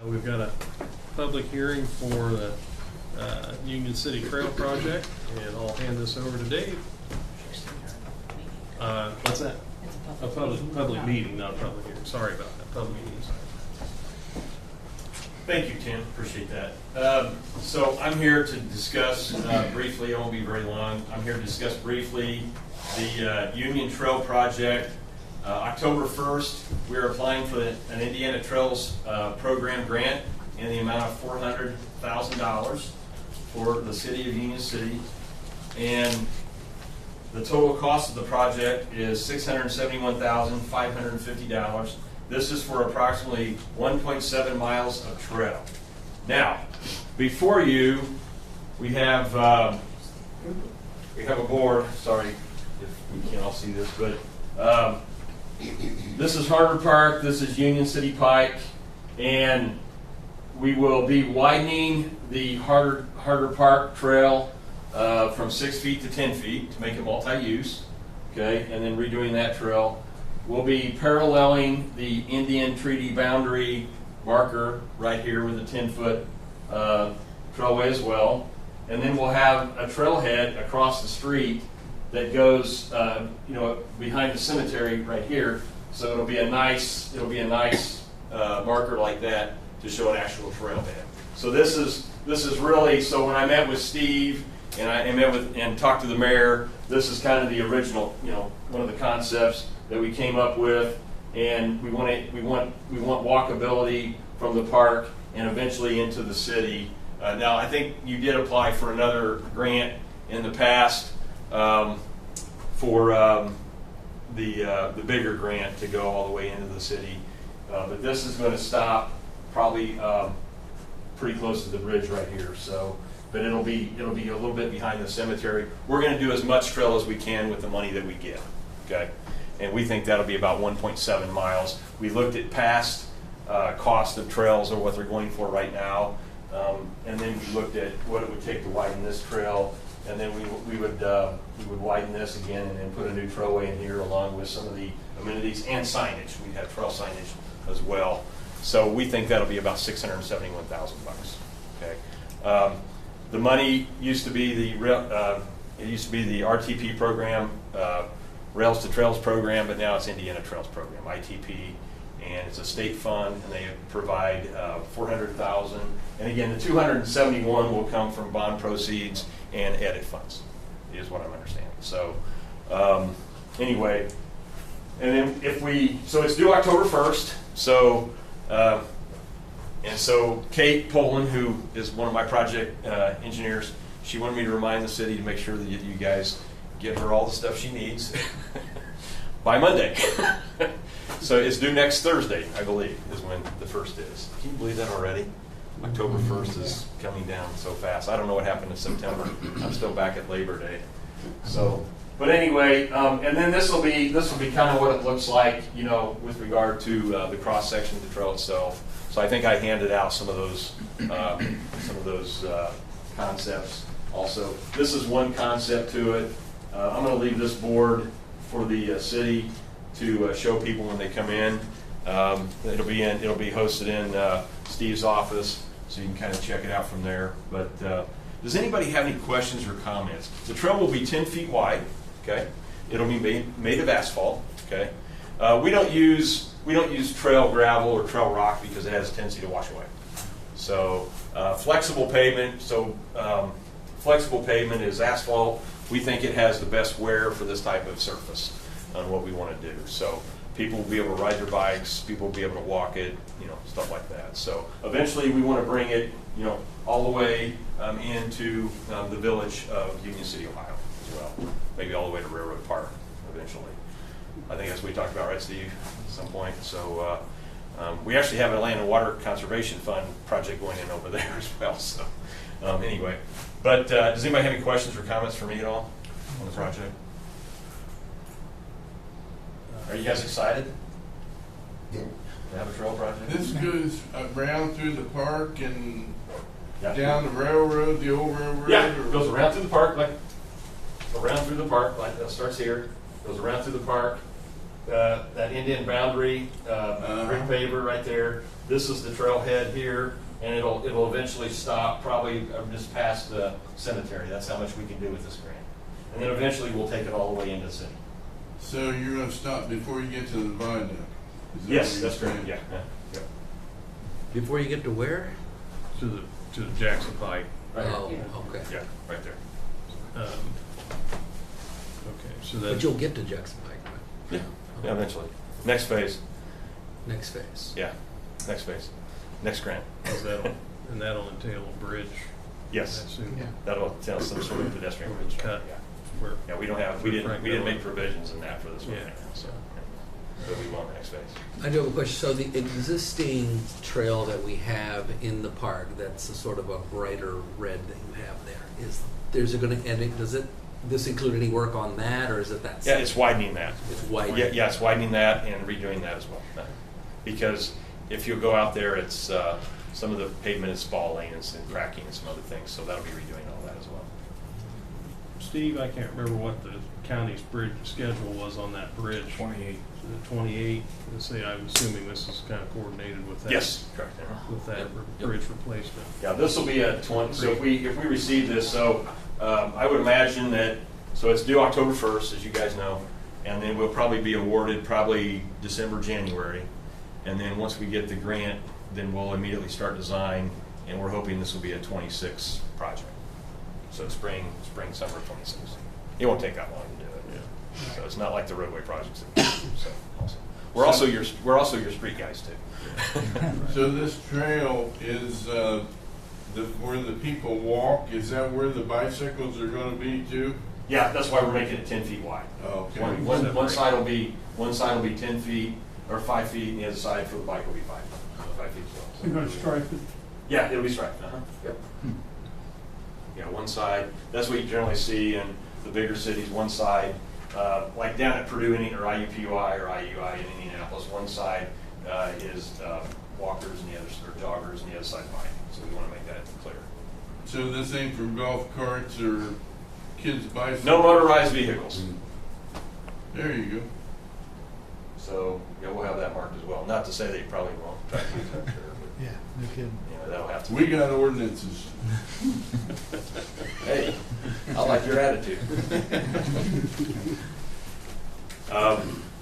We've got a public hearing for the Union City Trail project, and I'll hand this over to Dave. What's that? It's A public meeting, not a public hearing. Sorry about that. Public meeting. Thank you, Tim. Appreciate that. So I'm here to discuss briefly, I won't be very long, I'm here to discuss briefly the Union Trail project. October 1st, we're applying for an Indiana Trails program grant in the amount of $400,000 for the city of Union City. And the total cost of the project is $671,550. This is for approximately 1.7 miles of trail. Now, before you, we have a board. Sorry if we can't all see this, but this is Harvard Park. This is Union City Pike, and we will be widening the Harvard Park Trail from 6 feet to 10 feet to make it multi-use. Okay, and then redoing that trail. We'll be paralleling the Indian Treaty Boundary marker right here with a 10-foot trailway as well. And then we'll have a trailhead across the street that goes, behind the cemetery right here. So it'll be a nice marker like that to show an actual trailhead. So this is really, so when I met with Steve and I met with and talked to the mayor, this is kind of the original, one of the concepts that we came up with, and we want walkability from the park and eventually into the city. Now, I think you did apply for another grant in the past for the bigger grant to go all the way into the city, but this is going to stop probably pretty close to the bridge right here. So, but it'll be a little bit behind the cemetery. We're going to do as much trail as we can with the money that we get. Okay. And we think that'll be about 1.7 miles. We looked at past cost of trails or what they're going for right now, and then we looked at what it would take to widen this trail, and then we would widen this again and then put a new trailway in here along with some of the amenities and signage. We have trail signage as well. So we think that'll be about $671,000. Okay. The money used to be the RTP program. Rails to Trails program, but now it's Indiana Trails program, ITP, and it's a state fund, and they provide $400,000. And again, the $271 will come from bond proceeds and edit funds, is what I'm understanding. So anyway, and then so it's due October 1st. So and so Kate Poland, who is one of my project engineers, she wanted me to remind the city to make sure that you guys get her all the stuff she needs by Monday. So it's due next Thursday, I believe, is when the first is. Can you believe that already? October 1st is coming down so fast. I don't know what happened in September. I'm still back at Labor Day. So, but anyway, and then this will be kind of what it looks like, with regard to the cross section of the trail itself. So I think I handed out some of those concepts. Also, this is one concept to it. I'm going to leave this board for the city to show people when they come in. It'll be hosted in Steve's office, so you can kind of check it out from there. But does anybody have any questions or comments? The trail will be 10 feet wide. Okay, it'll be made of asphalt. Okay, we don't use trail gravel or trail rock because it has a tendency to wash away. So flexible pavement. So flexible pavement is asphalt. We think it has the best wear for this type of surface on what we want to do. So people will be able to ride their bikes, people will be able to walk it, stuff like that. So eventually we want to bring it, all the way into the village of Union City, Ohio as well. Maybe all the way to Railroad Park eventually. I think as we talked about, right, Steve, at some point. So we actually have a Land and Water Conservation Fund project going in over there as well. So anyway. But does anybody have any questions or comments for me at all on the project? Are you guys excited to have a trail project? This goes around through the park and down the railroad, the old railroad? Yeah, it goes around through the park, that starts here, goes around through the park, that end boundary, brick paver right there. This is the trailhead here, and it'll eventually stop probably just past the cemetery. That's how much we can do with this grant. And then eventually we'll take it all the way into the city. So you're gonna stop before you get to the viaduct? Is that Yes, what you're that's correct, saying? yeah. Yep. Before you get to where? To the Jackson Pike. Right here. Oh, okay. Yeah, right there. Okay, so But that's, you'll get to Jackson Pike, right? Yeah, eventually. Next phase, Next phase. yeah, next phase, next grant. and that'll entail a bridge. I Yes, assume. that'll tell some sort of pedestrian bridge. Cut. Yeah. Where, Yeah, we didn't make provisions in that for this one, Yeah. so, but we want the next phase. I do have a question. So the existing trail that we have in the park, that's a sort of a brighter red that you have there, does this include any work on that, or is it that? Yeah, it's widening that. It's widening. Yeah, it's widening that and redoing that as well. Because if you go out there, it's, some of the pavement is falling and some cracking and some other things, so that'll be redoing all that as well. Steve, I can't remember what the county's bridge schedule was on that bridge. 28. 28. Let's say, I'm assuming this is kind of coordinated with that. Yes, correct. With that Yep. bridge replacement. Yeah, this will be a 20, so if we receive this, so I would imagine that, so it's due October 1st, as you guys know, and then we'll probably be awarded probably December, January. And then once we get the grant, then we'll immediately start design, and we're hoping this will be a 26 project. So spring, summer 26. It won't take that long to do it. Yeah. So it's not like the roadway projects that we do, so also. We're also your street guys too. So this trail is, where the people walk, is that where the bicycles are gonna be too? Yeah, that's why we're making it 10 feet wide. Okay. One side will be 10 feet or 5 feet, and the other side for the bike will be 5 feet. You're gonna stripe it? Yeah, it'll be striped. Yep. Yeah, one side. That's what you generally see in the bigger cities. One side, like down at Purdue or IUPUI or IUI in Indianapolis, one side is walkers and the other or joggers, and the other side bike. So we want to make that clear. So this ain't for golf carts or kids' bicycles? No motorized vehicles. There you go. So yeah, we'll have that marked as well. Not to say that you probably won't try to use that. Yeah, no kidding. You know, that'll have to. We got ordinances. Hey, I like your attitude.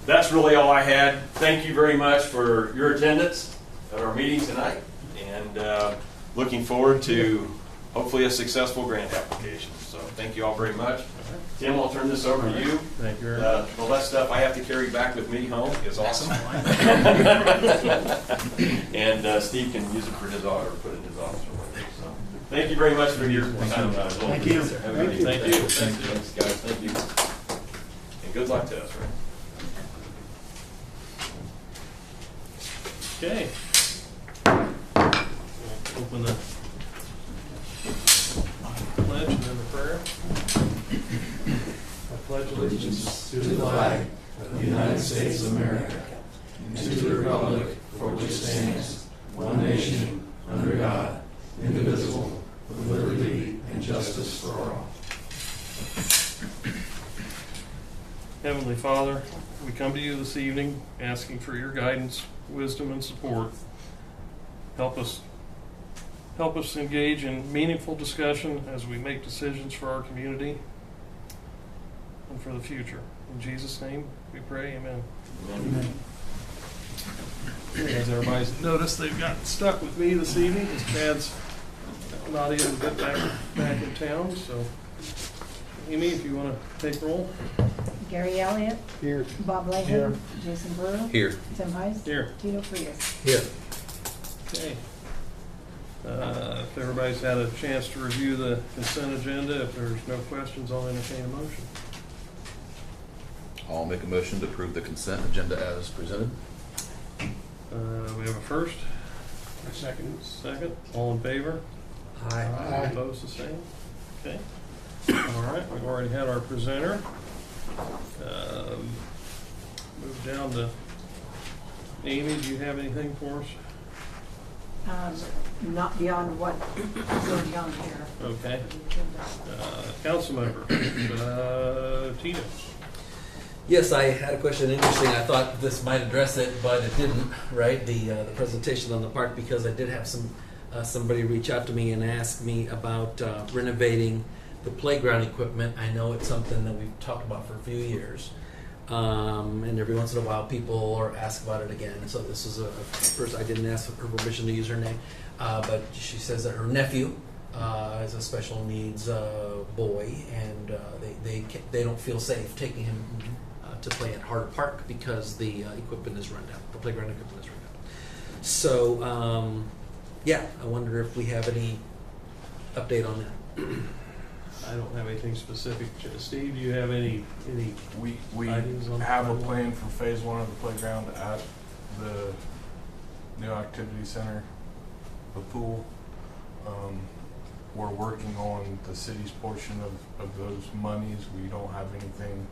That's really all I had. Thank you very much for your attendance at our meeting tonight, and looking forward to hopefully a successful grant application. So thank you all very much. Tim, I'll turn this over to you. Thank you very much. The less stuff I have to carry back with me home is awesome. And Steve can use it for his office, or put it in his office or whatever. So, thank you very much for your time. Thank you. Have a good evening. Thank you. Thanks, guys. Thank you. And good luck to us, right? Okay. Open the pledge and then the prayer. I pledge allegiance to the flag of the United States of America and to the republic for which it stands, one nation, under God, indivisible, with liberty and justice for all. Heavenly Father, we come to you this evening asking for your guidance, wisdom, and support. Help us engage in meaningful discussion as we make decisions for our community and for the future. In Jesus' name we pray, amen. Amen. As everybody's noticed, they've gotten stuck with me this evening because Chad's not able to get back in town. So, Amy, if you want to take roll. Gary Elliott. Here. Bob Lehan. Here. Jason Brewer. Here. Tim Heiss. Here. Tito Frias. Here. Okay. If everybody's had a chance to review the consent agenda, if there's no questions, I'll entertain a motion. I'll make a motion to approve the consent agenda as presented. We have a first. A second. Second. All in favor? Aye. Aye. Opposed, the same? Okay. All right, we've already had our presenter. Move down to Amy, do you have anything for us? Not beyond what is already on here. Okay. Council member, Tito. Yes, I had a question. Interesting. I thought this might address it, but it didn't. Right, the presentation on the park, because I did have somebody reach out to me and ask me about renovating the playground equipment. I know it's something that we've talked about for a few years, and every once in a while people are asked about it again. So this is a first. I didn't ask her permission to use her name, but she says that her nephew is a special needs boy, and they don't feel safe taking him to play at Harder Park because the equipment is run down. The playground equipment is run down. So yeah, I wonder if we have any update on that. I don't have anything specific. Steve, do you have any We ideas on have a the plan for phase one of the playground at the new activity center, the pool. We're working on the city's portion of those monies. We don't have anything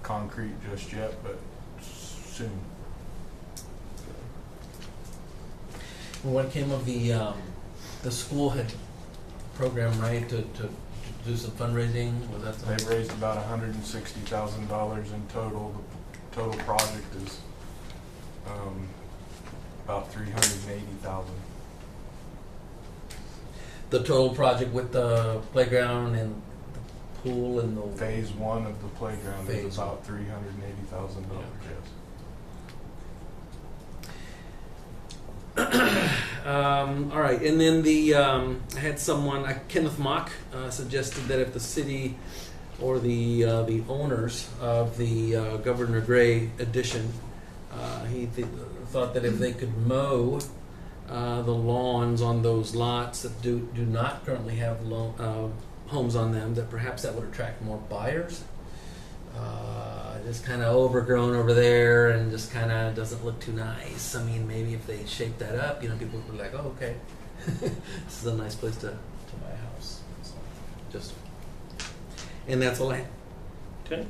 concrete just yet, but soon. Well, what came of the school had program, right, to do some fundraising? Was that something? They've raised about $160,000 in total. The total project is about $380,000. The total project with the playground and the pool and the Phase one of the playground Phase is about $380,000. Yes. All right, and then I had someone, Kenneth Mock, suggested that if the city or the owners of the Governor Gray edition, he thought that if they could mow the lawns on those lots that do not currently have homes on them, that perhaps that would attract more buyers. Just kind of overgrown over there and just kind of doesn't look too nice. I mean, maybe if they shape that up, people would be like, oh, okay, this is a nice place to buy a house. So, just, and that's all I have. Okay.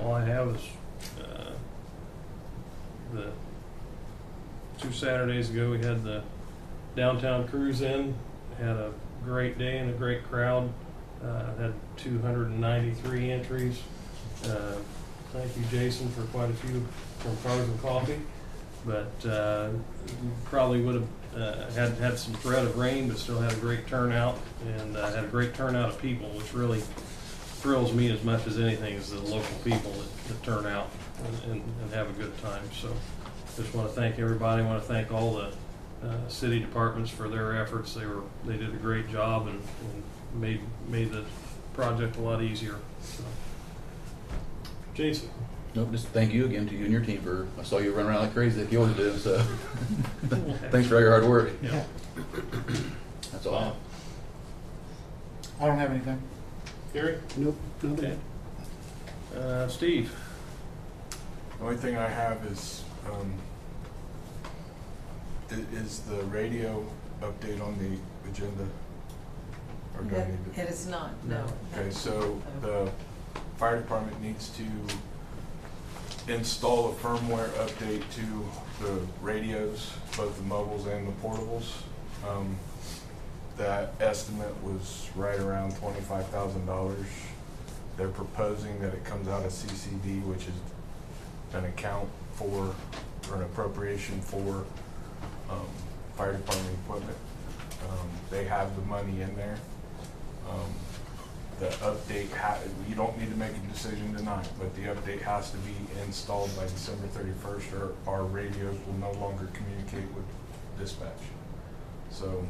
All I have is the 2 Saturdays ago we had the downtown cruise in. Had a great day and a great crowd. Had 293 entries. Thank you, Jason, for quite a few from Cars and Coffee. But probably would have had some threat of rain, but still had a great turnout, and had a great turnout of people, which really thrills me as much as anything is the local people that turn out and have a good time. So just want to thank everybody. I want to thank all the city departments for their efforts. They did a great job and made the project a lot easier. So. Jason. Nope, just thank you again to you and your team for, I saw you run around like crazy like you always do, so thanks for all your hard work. Yeah. That's all. I don't have anything. Gary? Nope, nothing. Okay. Steve? The only thing I have is the radio update on the agenda? Or do I need to? It is not, no. Okay, so the fire department needs to install a firmware update to the radios, both the mobiles and the portables. That estimate was right around $25,000. They're proposing that it comes out of CCD, which is an account for, or an appropriation for fire department equipment. They have the money in there. The update, you don't need to make a decision tonight, but the update has to be installed by December 31st or our radios will no longer communicate with dispatch. So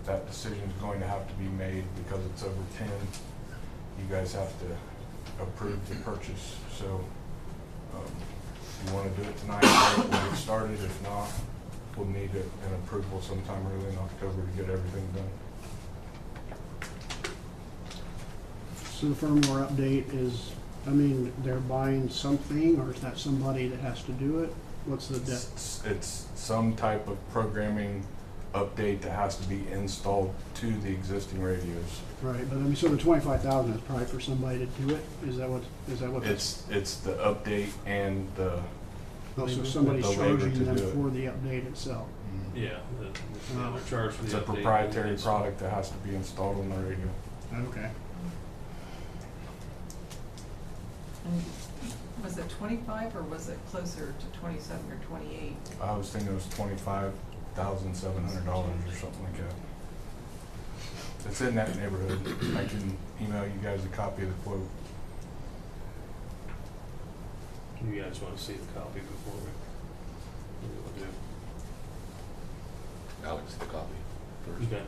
that decision is going to have to be made because it's over 10. You guys have to approve the purchase. So if you want to do it tonight, we'll get started. If not, we'll need an approval sometime early in October to get everything done. So the firmware update is, they're buying something, or is that somebody that has to do it? What's the It's some type of programming update that has to be installed to the existing radios. Right, but so the 25,000 is probably for somebody to do it? Is that what It's the update and the oh, so somebody's the labor charging to them do it. for the update itself? Yeah, they're charged for it's the a update. proprietary product that has to be installed on the radio. Okay. And was it 25 or was it closer to 27 or 28? I was thinking it was $25,700 or something like that. It's in that neighborhood. I can email you guys a copy of the quote. You guys want to see the copy before we do? Alex, the copy first. Okay.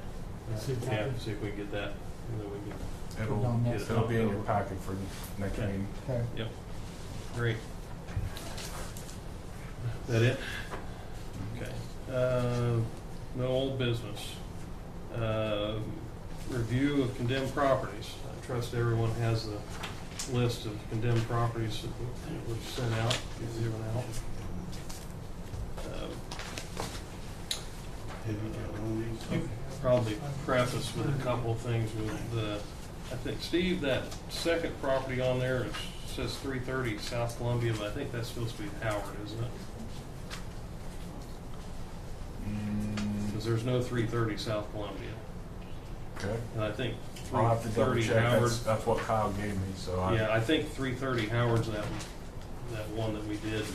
See the Yeah, copy? see if we can get that, and then we can It'll, Put it on get next. it it'll be in over. your packet for next Okay. meeting. Okay. Yep. Great. That it? Okay. No old business. Review of condemned properties. I trust everyone has the list of condemned properties that were sent out, given out. Probably preface with a couple of things with the, I think, Steve, that second property on there says 330 South Columbia, but I think that's supposed to be Howard, isn't it? Because there's no 330 South Columbia. Okay. And I think I'll have to double 330 check. Howard. That's what Kyle gave me, so Yeah, I think 330 Howard's that one that we did.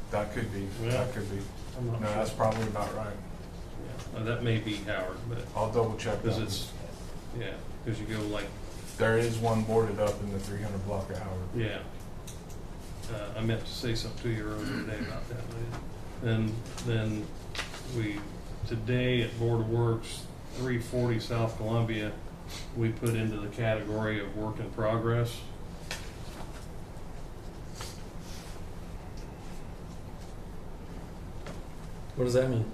that could be, Yeah. that could be. I'm not No, sure. that's probably about right. Yeah, that may be Howard, but, I'll double check that. because it's, yeah, because you go like, There is one boarded up in the 300 block of Howard. yeah. I meant to say something to you earlier today about that, but then we, today at Board of Works, 340 South Columbia, we put into the category of work in progress. What does that mean?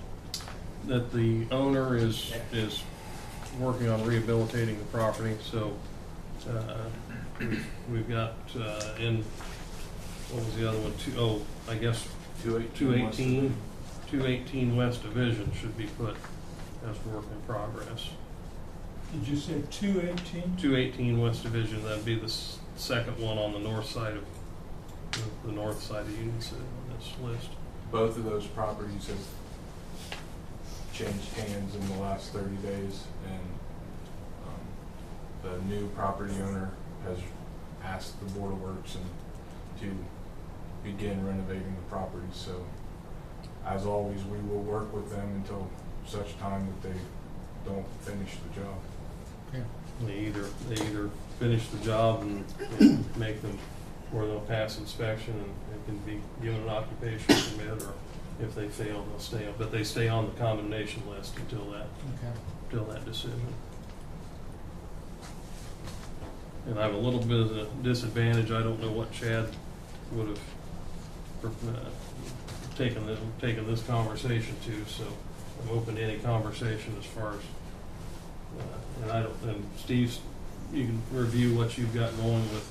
That the owner is working on rehabilitating the property, so, we've got, in, what was the other one, I guess 218 West Division should be put as work in progress. Did you say 218? 218 West Division, that'd be the second one on the north side of, the north side of Union City on this list. Both of those properties have changed hands in the last 30 days, and the new property owner has asked the Board of Works to begin renovating the property. So, as always, we will work with them until such time that they don't finish the job. They either finish the job and make them, or they'll pass inspection and it can be given an occupation permit, or if they fail, they'll stay on, but they stay on the condemnation list until that decision. And I have a little bit of a disadvantage. I don't know what Chad would have taken this conversation to, so I'm open to any conversation as far as, and Steve, you can review what you've got going with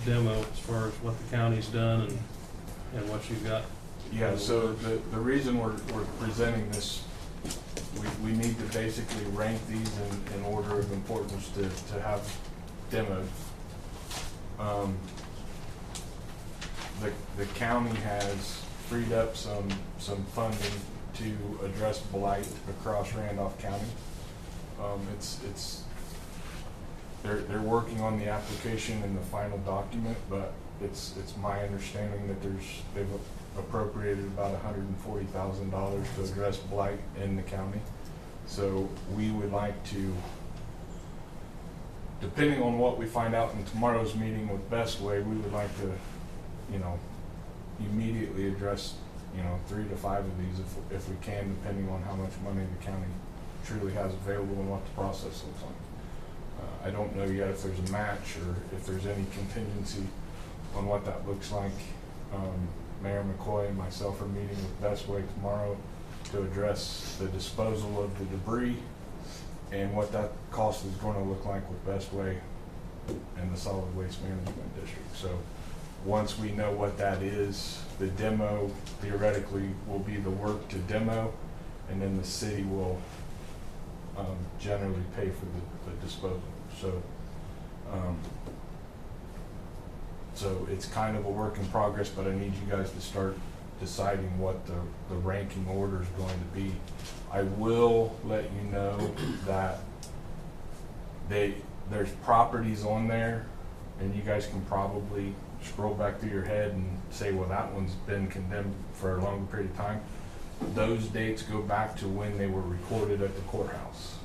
demo as far as what the county's done and what you've got. Yeah, so the reason we're presenting this, we need to basically rank these in order of importance to have demoed. The county has freed up some funding to address blight across Randolph County. They're working on the application and the final document, but it's my understanding that they've appropriated about $140,000 to address blight in the county. So we would like to, depending on what we find out in tomorrow's meeting with Best Way, we would like to, immediately address, 3 to 5 of these if we can, depending on how much money the county truly has available and what the process looks like. I don't know yet if there's a match or if there's any contingency on what that looks like. Mayor McCoy and myself are meeting with Best Way tomorrow to address the disposal of the debris and what that cost is going to look like with Best Way and the Solid Waste Management District. So once we know what that is, the demo theoretically will be the work to demo, and then the city will generally pay for the disposal. So it's kind of a work in progress, but I need you guys to start deciding what the ranking order is going to be. I will let you know that there's properties on there, and you guys can probably scroll back through your head and say, well, that one's been condemned for a longer period of time. Those dates go back to when they were recorded at the courthouse.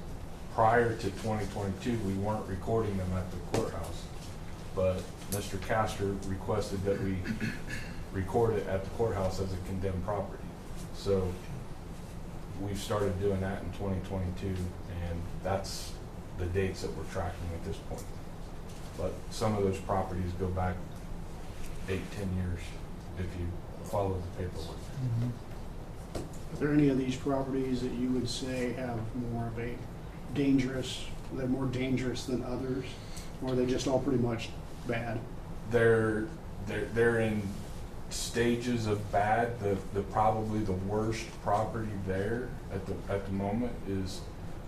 Prior to 2022, we weren't recording them at the courthouse, but Mr. Castor requested that we record it at the courthouse as a condemned property. So we've started doing that in 2022, and that's the dates that we're tracking at this point. But some of those properties go back 8-10 years if you follow the paperwork. Are there any of these properties that you would say have more of a they're more dangerous than others? Or are they just all pretty much bad? They're in stages of bad. The probably the worst property there at the moment is,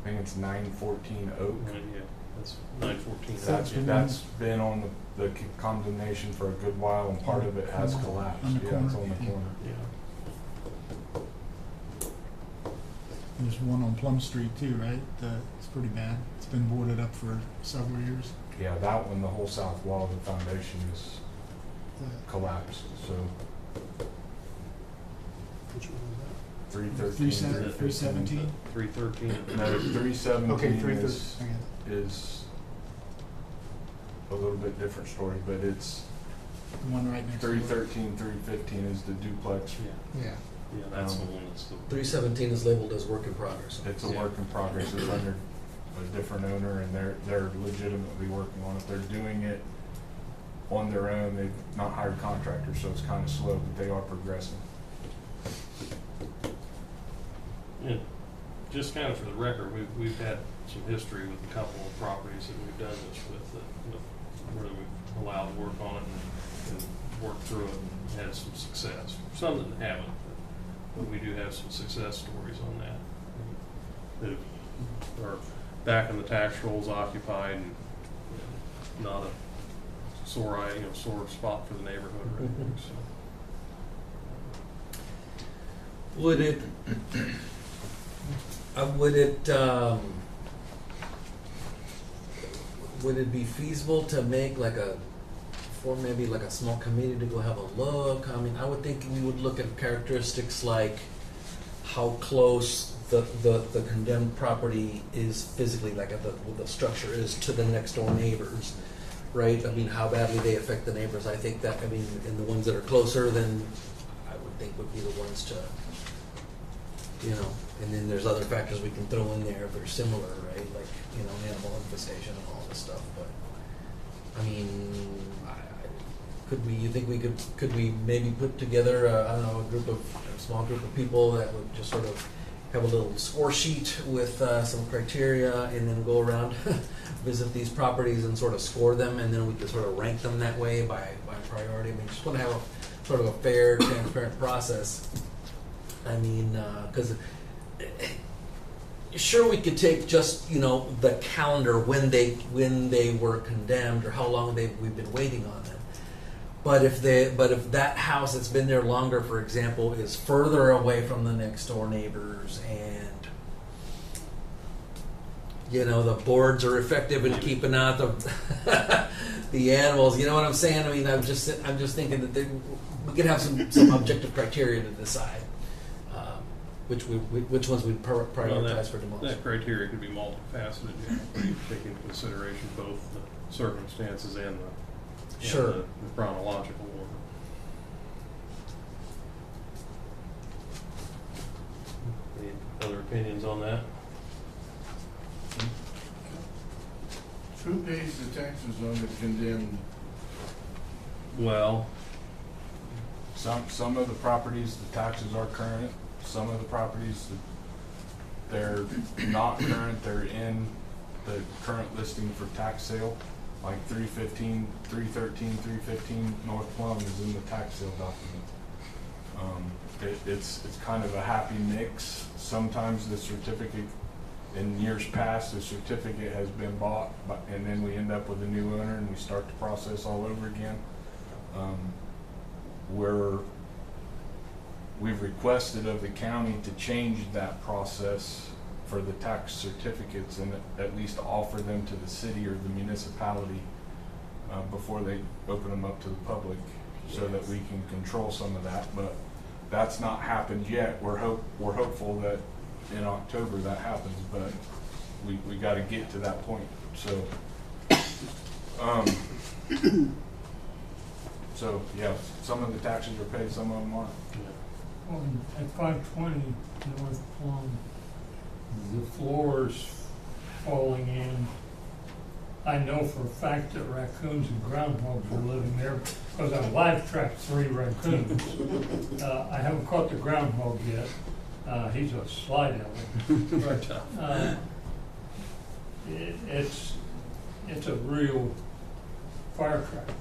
I think it's 914 Oak. Yeah, that's 914. That's been on the condemnation for a good while, and part of it has collapsed. On the Yeah, it's corner. on the corner. Yeah. There's one on Plum Street too, right? It's pretty bad. It's been boarded up for several years. Yeah, that one, the whole south wall of the foundation is collapsed. So Which one was 313, 317? 313. No, 317 Okay, 313. is I get it. is a little bit different story, but it's The one right next to it. 313, 315 is the duplex. Yeah, Yeah. yeah, that's the one that's the. 317 is labeled as work in progress. It's a Yeah. work in progress. It's under a different owner, and they're legitimately working on it. They're doing it on their own. They've not hired contractors, so it's kind of slow, but they are progressing. Yeah, just kind of for the record, we've had some history with a couple of properties that we've done this with, where we've allowed work on it and worked through it and had some success. Some that haven't, but we do have some success stories on that. That are back in the tax rolls, occupied, and not a sore spot for the neighborhood or anything, so. Would it, would it be feasible to make maybe like a small committee to go have a look? I mean, I would think we would look at characteristics like how close the condemned property is physically, like the structure is to the next door neighbors, right? I mean, how badly they affect the neighbors. I think that, I mean, and the ones that are closer, then I would think would be the ones to, and then there's other factors we can throw in there if they're similar, right? Like, animal infestation and all this stuff. But, I mean, could we maybe put together, a small group of people that would just sort of have a little score sheet with some criteria, and then go around, visit these properties and sort of score them, and then we could sort of rank them that way by priority. I mean, just want to have a sort of a fair, transparent process. I mean, because sure, we could take just the calendar when they were condemned, or how long we've been waiting on them. But if that house that's been there longer, for example, is further away from the next door neighbors, and the boards are effective in keeping out the animals, you know what I'm saying? I mean, I'm just thinking that we could have some objective criteria to decide which ones we prioritize for demolition. That criteria could be multifaceted. You take into consideration both the circumstances and Sure. the chronological order. Any other opinions on that? Who pays the taxes on the condemned? Well, Some of the properties, the taxes are current. Some of the properties, they're not current. They're in the current listing for tax sale. Like 313, 315 North Plum is in the tax sale document. It's kind of a happy mix. Sometimes the certificate, in years past, the certificate has been bought, and then we end up with a new owner and we start the process all over again. We've requested of the county to change that process for the tax certificates, and at least offer them to the city or the municipality before they open them up to the public, so that we can control some of that. But that's not happened yet. We're hopeful that in October that happens, but we got to get to that point. So, so yeah, some of the taxes are paid, some of them aren't. At 520 North Plum, the floor's falling in. I know for a fact that raccoons and groundhogs are living there because I live tracked 3 raccoons. I haven't caught the groundhog yet. He's a sly devil. But it's a real firecracker.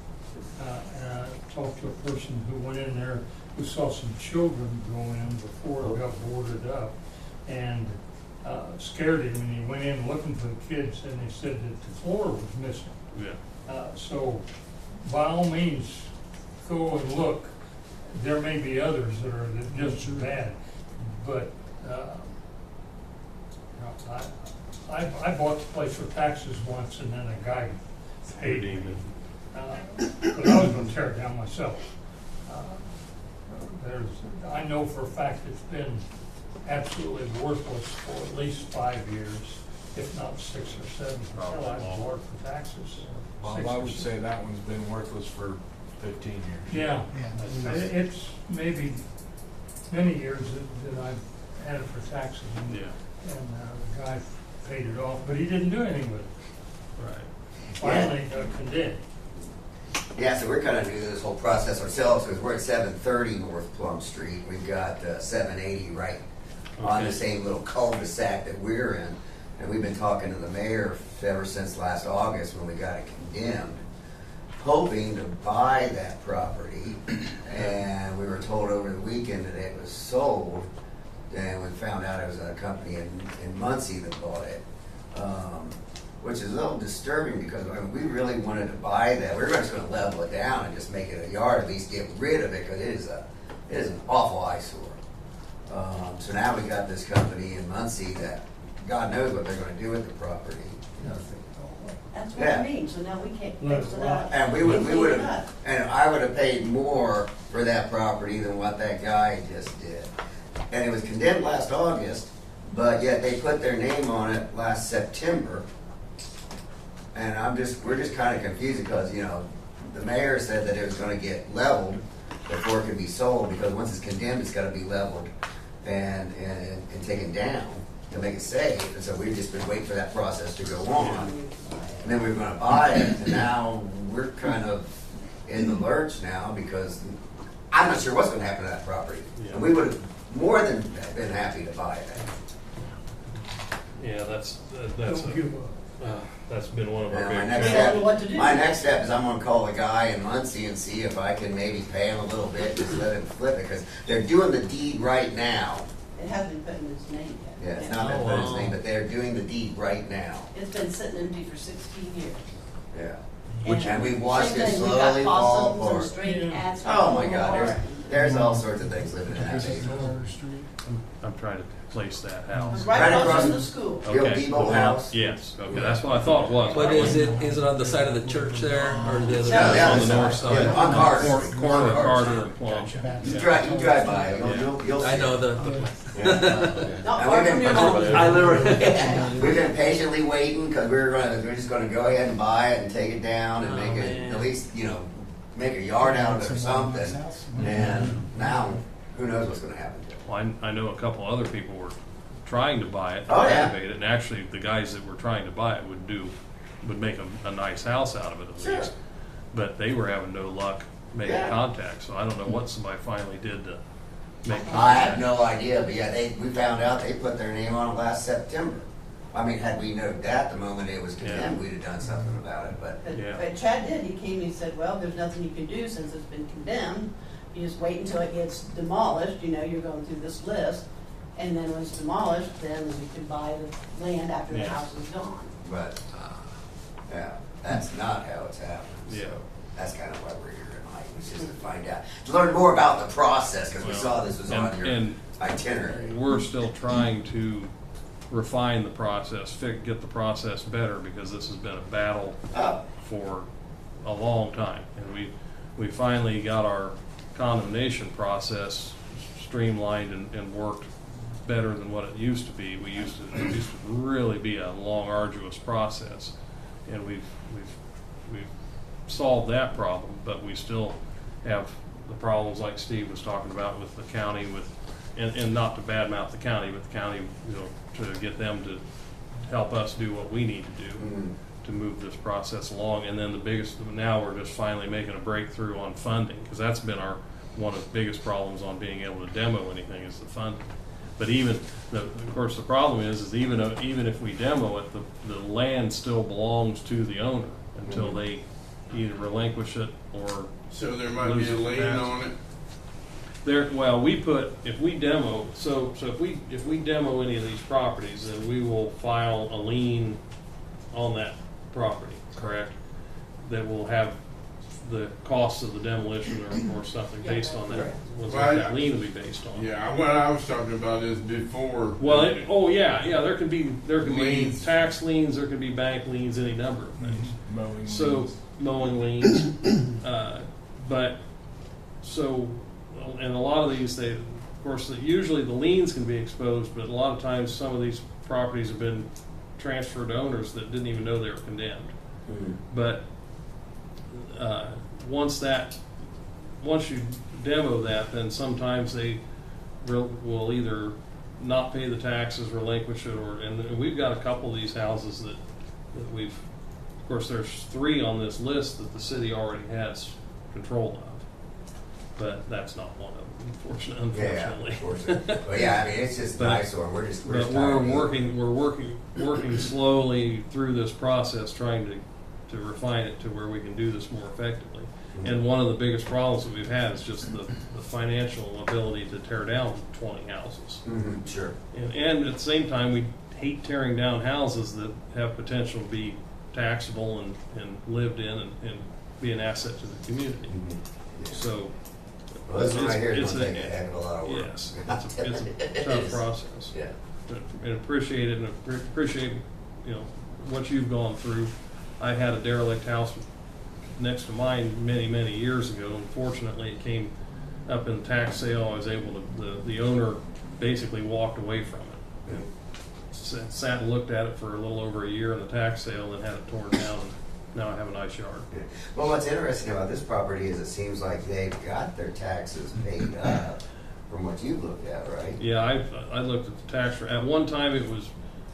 And I talked to a person who went in there who saw some children go in before it got boarded up, and scared him, and he went in looking for the kids, and they said that the floor was missing. Yeah. So by all means, go and look. There may be others that are just as bad, but I bought the place for taxes once, and then a guy paid me. But I was going to tear it down myself. I know for a fact it's been absolutely worthless for at least 5 years, if not 6 or 7, until I bought it for taxes. Bob, I would say that one's been worthless for 15 years. Yeah, it's maybe many years that I've had it for taxes, and the guy paid it off, but he didn't do anything with it. Right. Finally, it got condemned. Yeah, so we're kind of new to this whole process ourselves because we're at 730 North Plum Street. We've got 780 right on the same little cul-de-sac that we're in. And we've been talking to the mayor ever since last August when we got it condemned, hoping to buy that property. And we were told over the weekend that it was sold. And we found out it was a company in Muncie that bought it. Which is a little disturbing because we really wanted to buy that. We were just going to level it down and just make it a yard, at least get rid of it because it is an awful eyesore. So now we got this company in Muncie that God knows what they're going to do with the property. That's what I mean, so now we can't fix it up. And we would have, and I would have paid more for that property than what that guy just did. And it was condemned last August, but yet they put their name on it last September. And we're just kind of confused because, the mayor said that it was going to get leveled before it could be sold because once it's condemned, it's got to be leveled and taken down to make it safe. And so we've just been waiting for that process to go on. And then we were going to buy it, and now we're kind of in the lurch now because I'm not sure what's going to happen to that property. Yeah. And we would have more than been happy to buy it. Yeah, that's been one of our Now, big my next We challenges. don't know what to do. My next step is I'm going to call the guy in Muncie and see if I can maybe pay him a little bit, just let him flip it, because they're doing the deed right now. It hasn't been put in his name yet. Yeah, it's not been put in his name, but they're doing the deed right now. It's been sitting empty for 16 years. Yeah. And we've watched Same it thing, we got slowly fall possums and apart. stray cats. Oh my God, there's all sorts of things living in that basement. I'm trying to place that house. Right across across from the- the school. The old Depot house. Yes, okay, that's what I thought it was. But is it on the side of the church there, or the other? Yeah, yeah, On the north side. Yeah, on Carter. Corner of Carter and Plum. You drive by it, you'll see. I know Yeah. Not And far we've from been- your home. I literally. We've been patiently waiting because we're just going to go ahead and buy it and take it down and make it at least make a yard out of it or something. And now who knows what's going to happen to it? Well, I know a couple other people were trying to buy it, to Oh, yeah. renovate it, and actually the guys that were trying to buy it would make a nice house out of it at Sure. least. But they were having no luck making Yeah. contact, so I don't know what somebody finally did to make contact. I have no idea, but yeah, we found out they put their name on it last September. I mean, had we known that the moment it was condemned, we'd have done something about it, but. But Chad did, he came and he said, well, there's nothing you can do since it's been condemned. You just wait until it gets demolished, you're going through this list. And then when it's demolished, then we can buy the land after the Yes. house is gone. But, yeah, that's not how it's happened. So Yeah. that's kind of why we're here tonight, was just to find out, to learn more about the process, because we Well, saw this was on your and itinerary. we're still trying to refine the process, get the process better, because this has been a battle Oh, for a long time. And we finally got our condemnation process streamlined and worked better than what it used to be. It used to really be a long, arduous process, and we've solved that problem, but we still have the problems like Steve was talking about with the county, and not to badmouth the county, but the county, to get them to help us do what we need to do to move this process along. And then now we're just finally making a breakthrough on funding, because that's been one of the biggest problems on being able to demo anything is the funding. But of course, the problem is even if we demo it, the land still belongs to the owner until they either relinquish it or So there might be lose a it lien fast. on it? If we demo any of these properties, then we will file a lien on that property, correct? That will have the cost of the demolition or something based on that. What that lien will be based on. Yeah, what I was talking about is before. Well, there can be Liens. tax liens, there can be bank liens, any number of things. Mowing. So, mowing liens, and a lot of these, of course, usually the liens can be exposed, but a lot of times some of these properties have been transferred to owners that didn't even know they were condemned. But once you demo that, then sometimes they will either not pay the taxes, relinquish it, and we've got a couple of these houses that we've, of course, there's 3 on this list that the city already has control of, but that's not one of them, unfortunately. Yeah, unfortunately. Well, yeah, I mean, it's just an eyesore. We're working slowly through this process, trying to refine it to where we can do this more effectively. And one of the biggest problems that we've had is just the financial ability to tear down 20 houses. Sure. And at the same time, we hate tearing down houses that have potential to be taxable and lived in and be an asset to the community. So, Well, this one right here is it's going to take a heck of a lot of work. yes, it's a tough process. Yeah. And appreciate it, and appreciate what you've gone through. I had a derelict house next to mine many years ago. Unfortunately, it came up in tax sale. I was able to, the owner basically walked away from it. And sat and looked at it for a little over a year in the tax sale and had it torn down. And now I have a nice yard. Well, what's interesting about this property is it seems like they've got their taxes paid up from what you've looked at, right? Yeah, I looked at the tax. At one time,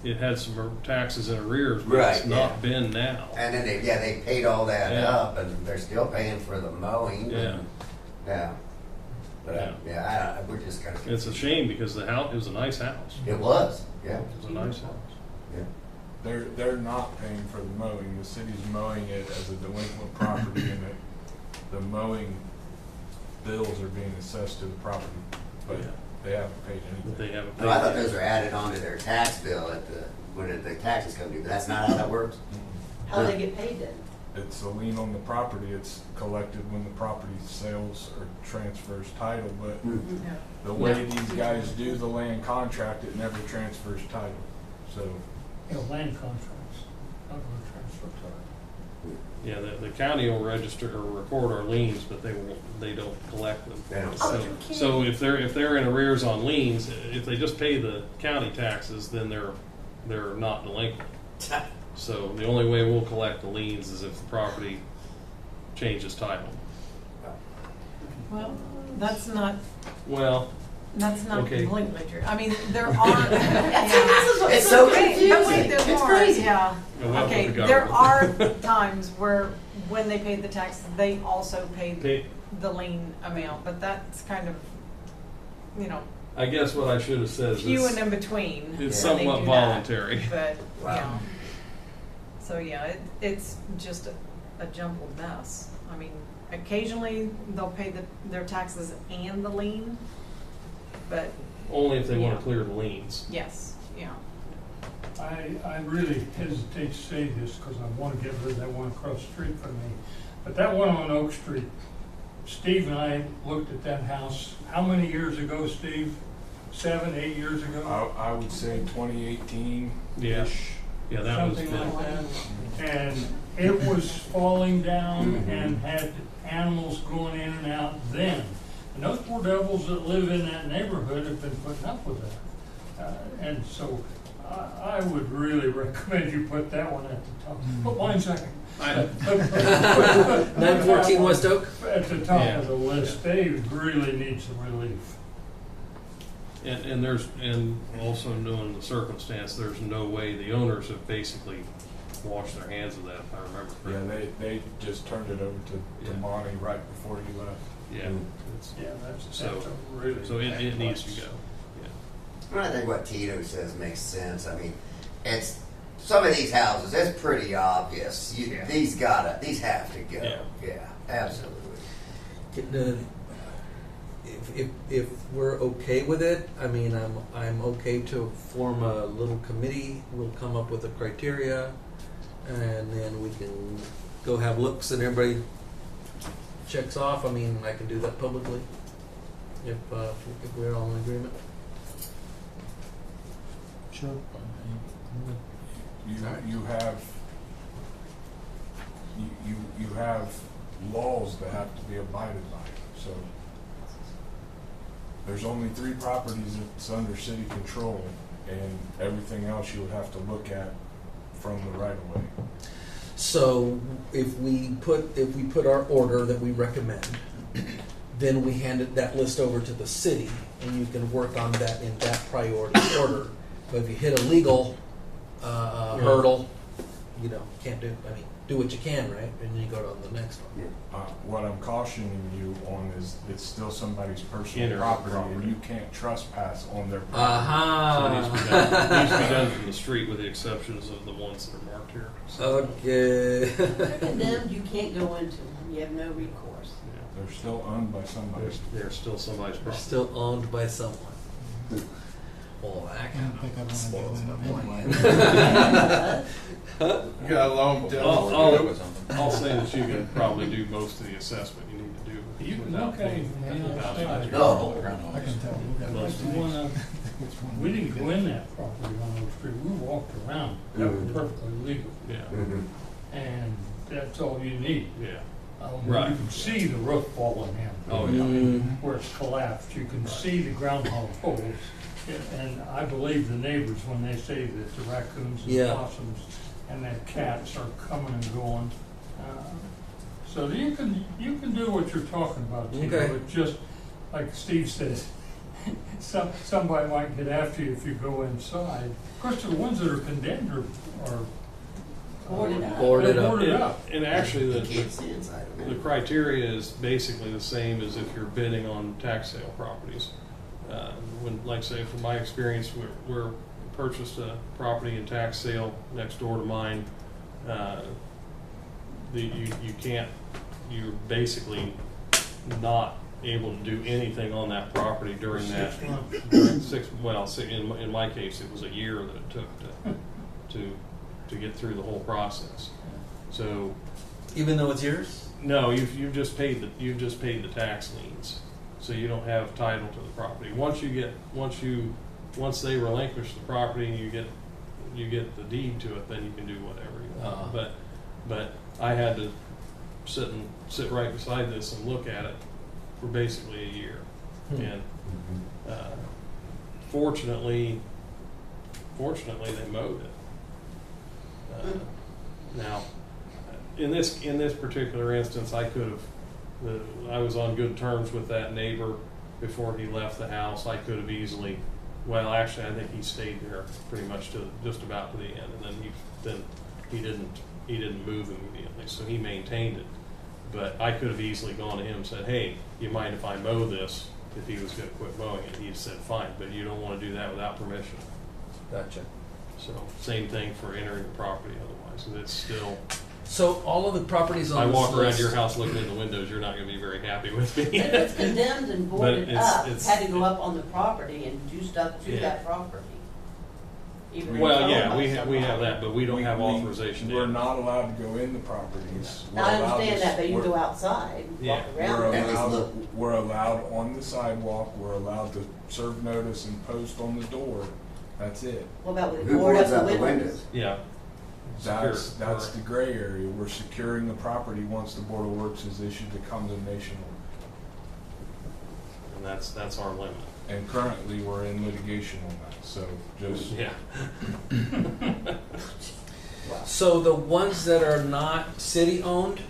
it had some taxes in arrears, but it's not been now. And then they paid all that up, and they're still paying for the mowing. Yeah. Yeah. But we're just kind of. It's a shame because the house, it was a nice house. It was. Yeah. It was a nice house. Yeah. They're not paying for the mowing. The city's mowing it as a delinquent property, and the mowing bills are being assessed to the property, but they haven't paid anything. But they haven't paid. No, I thought those were added onto their tax bill when the taxes come due, but that's not how that works. How do they get paid then? It's a lien on the property. It's collected when the property sells or transfers title, but the way these guys do the land contract, it never transfers title. So Land contracts, not going to transfer title. Yeah, the county will register or record our liens, but they don't collect them. They don't. So if they're in arrears on liens, if they just pay the county taxes, then they're not delinquent. So the only way we'll collect the liens is if the property changes title. Well, that's not Okay. completely true. I mean, there are. It's so Wait, confusing. there's It's more. crazy. Yeah. Well, Okay, the there government. are times where when they paid the taxes, they also paid Pay- the lien amount, but that's kind of, I guess what I should have said is few and in between. it's when they somewhat do that. voluntary. But, Wow. So it's just a jumbled mess. I mean, occasionally they'll pay their taxes and the lien, but Only if they want Yeah. to clear the liens. yes, I really hesitate to say this because I want to get rid of that one across the street from me. But that one on Oak Street, Steve and I looked at that house, how many years ago, Steve? 7, 8 years ago? I would say 2018-ish. Yeah, that was Something good. like that. And it was falling down and had animals going in and out then. And those poor devils that live in that neighborhood have been putting up with that. And so I would really recommend you put that one at the top. But 1 second. 914 West Oak? At the top Yeah. of the list, they really need some relief. And also knowing the circumstance, there's no way the owners have basically washed their hands of that, if I remember correctly. Yeah, they just turned it over to Yeah. Monty right before he left. Yeah. It's- Yeah, that's So- a really. So bad it needs to place. go. I think what Tito says makes sense. I mean, it's some of these houses. It's pretty obvious. These have to go. Yeah. Absolutely. If we're okay with it, I mean, I'm okay to form a little committee. We'll come up with the criteria, and then we can go have looks, and everybody checks off. I mean, I can do that publicly if we're all in agreement. Sure. You have laws that have to be abided by. So there's only 3 properties that's under city control, and everything else you would have to look at from the right of way. So if we put our order that we recommend, then we hand that list over to the city, and you can work on that in that priority order. But if you hit a legal hurdle, can't do. I mean, do what you can, right? And then you go to the next one. What I'm cautioning you on is it's still somebody's personal Inner property, property. and you can't trespass on their property. So it needs to be done, Uh-huh. needs to be done from the street with the exceptions of the ones that are marked here. So, Okay. If they're condemned, you can't go into them. You have no recourse. yeah. They're still owned by somebody. They're still somebody's They're property. still owned by someone. Well, that kind of spoils my plan. You got a long time. I'll say that you can probably do most of the assessment you need to do. You can without look at paying- it, without yeah. paying. No. I can tell. Most The of one these. up- We didn't go in that property on Oak Street. We walked around. That was perfectly legal. Yeah, And that's all you need. yeah. You can see the roof falling in. Oh, yeah. Where it's collapsed. You can see the groundhog holes. And I believe the neighbors when they say that the raccoons and Yeah. possums and that cats are coming and going. So you can do what you're talking about, Tito. Okay. It's just, like Steve says, somebody might get after you if you go inside. Of course, the ones that are condemned are Boarded up. Boarded they're up. boarded up. And actually, You the can't see inside of the it. criteria is basically the same as if you're bidding on tax sale properties. Like say, from my experience, we're purchased a property in tax sale next door to mine. You're basically not able to do anything on that property during that. 6 months. In my case, it was a year that it took to get through the whole process. So, Even though it's yours? no, you've just paid the tax liens, so you don't have title to the property. Once they relinquish the property and you get the deed to it, then you can do whatever you want. But I had to sit right beside this and look at it for basically a year, and fortunately they mowed it. Now, in this particular instance, I was on good terms with that neighbor before he left the house. I could have easily, well, actually, I think he stayed there pretty much to just about to the end, and then he didn't move immediately, so he maintained it. But I could have easily gone to him and said, "Hey, you mind if I mow this?" If he was going to quit mowing it, he said, "Fine," but you don't want to do that without permission. Gotcha. So same thing for entering the property otherwise, and it's still. So all of the properties on I this walk around list- your house looking in the windows, you're not going to be very happy with me. If it's condemned and boarded up, it's- had to go up on the property and do stuff to Yeah. that property. Even if Well, it's yeah, owned by we have somebody. that, but we don't have authorization to. We're not allowed to go in the properties. We're I allowed understand to- that, but you we're- go outside, Yeah. walk We're around. At least allowed, look. we're allowed on the sidewalk, we're allowed to serve notice and post on the door. That's it. What about with Who board up boards the up the windows? windows? Yeah, That's the gray area. We're securing the property once the Board of Works has issued the condemnation order. And that's our limit. And currently, we're in litigation on that, so just. Yeah. So the ones that are not city-owned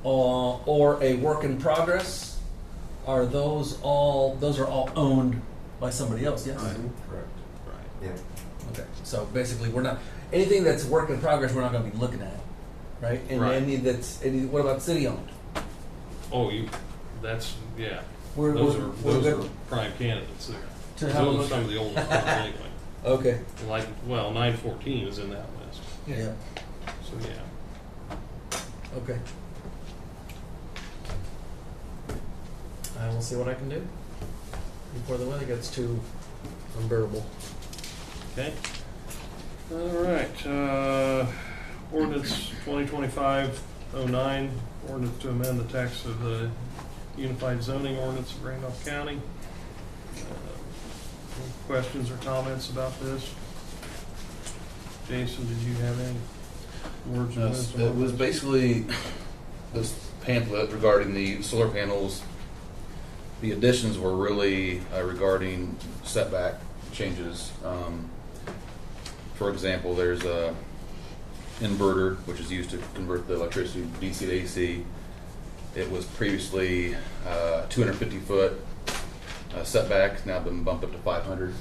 or a work in progress, are those are all owned by somebody else, yes? Correct. Right. Yeah. Okay, so basically, we're not, anything that's work in progress, we're not gonna be looking at, right? And Right. what about city-owned? Oh, that's, yeah. We're Those good are prime candidates there. to have a Those are look. some of the oldest ones anyway. Okay, Like, well, 914 is in that list. yeah, So, yeah. okay. I will see what I can do before the weather gets too unbearable. Okay. All right. Ordinance 2025-09, ordinance to amend the text of the Unified Zoning Ordinance of Randolph County. Any questions or comments about this? Jason, did you have any words of wisdom? It was basically this pamphlet regarding the solar panels. The additions were really regarding setback changes. For example, there's a inverter, which is used to convert the electricity DC to AC. It was previously 250 foot setback, now been bumped up to 500.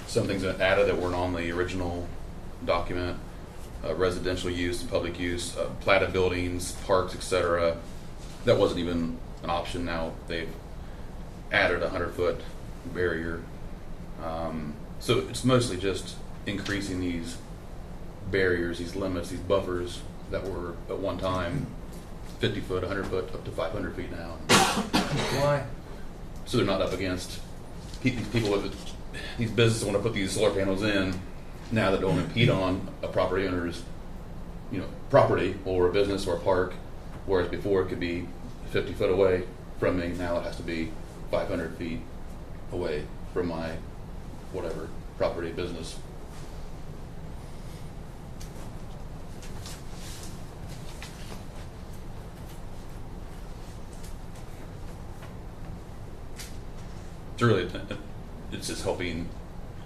Some things that added that weren't on the original document. Residential use and public use, platted buildings, parks, etc. That wasn't even an option. Now they've added a 100-foot barrier. So it's mostly just increasing these barriers, these limits, these buffers that were at one time 50 foot, 100 foot, up to 500 feet now. Why? So they're not up against these people with these businesses want to put these solar panels in now that don't impede on a property owner's, property or a business or a park, whereas before it could be 50 foot away from me. Now it has to be 500 feet away from my whatever property business. It's really, it's just helping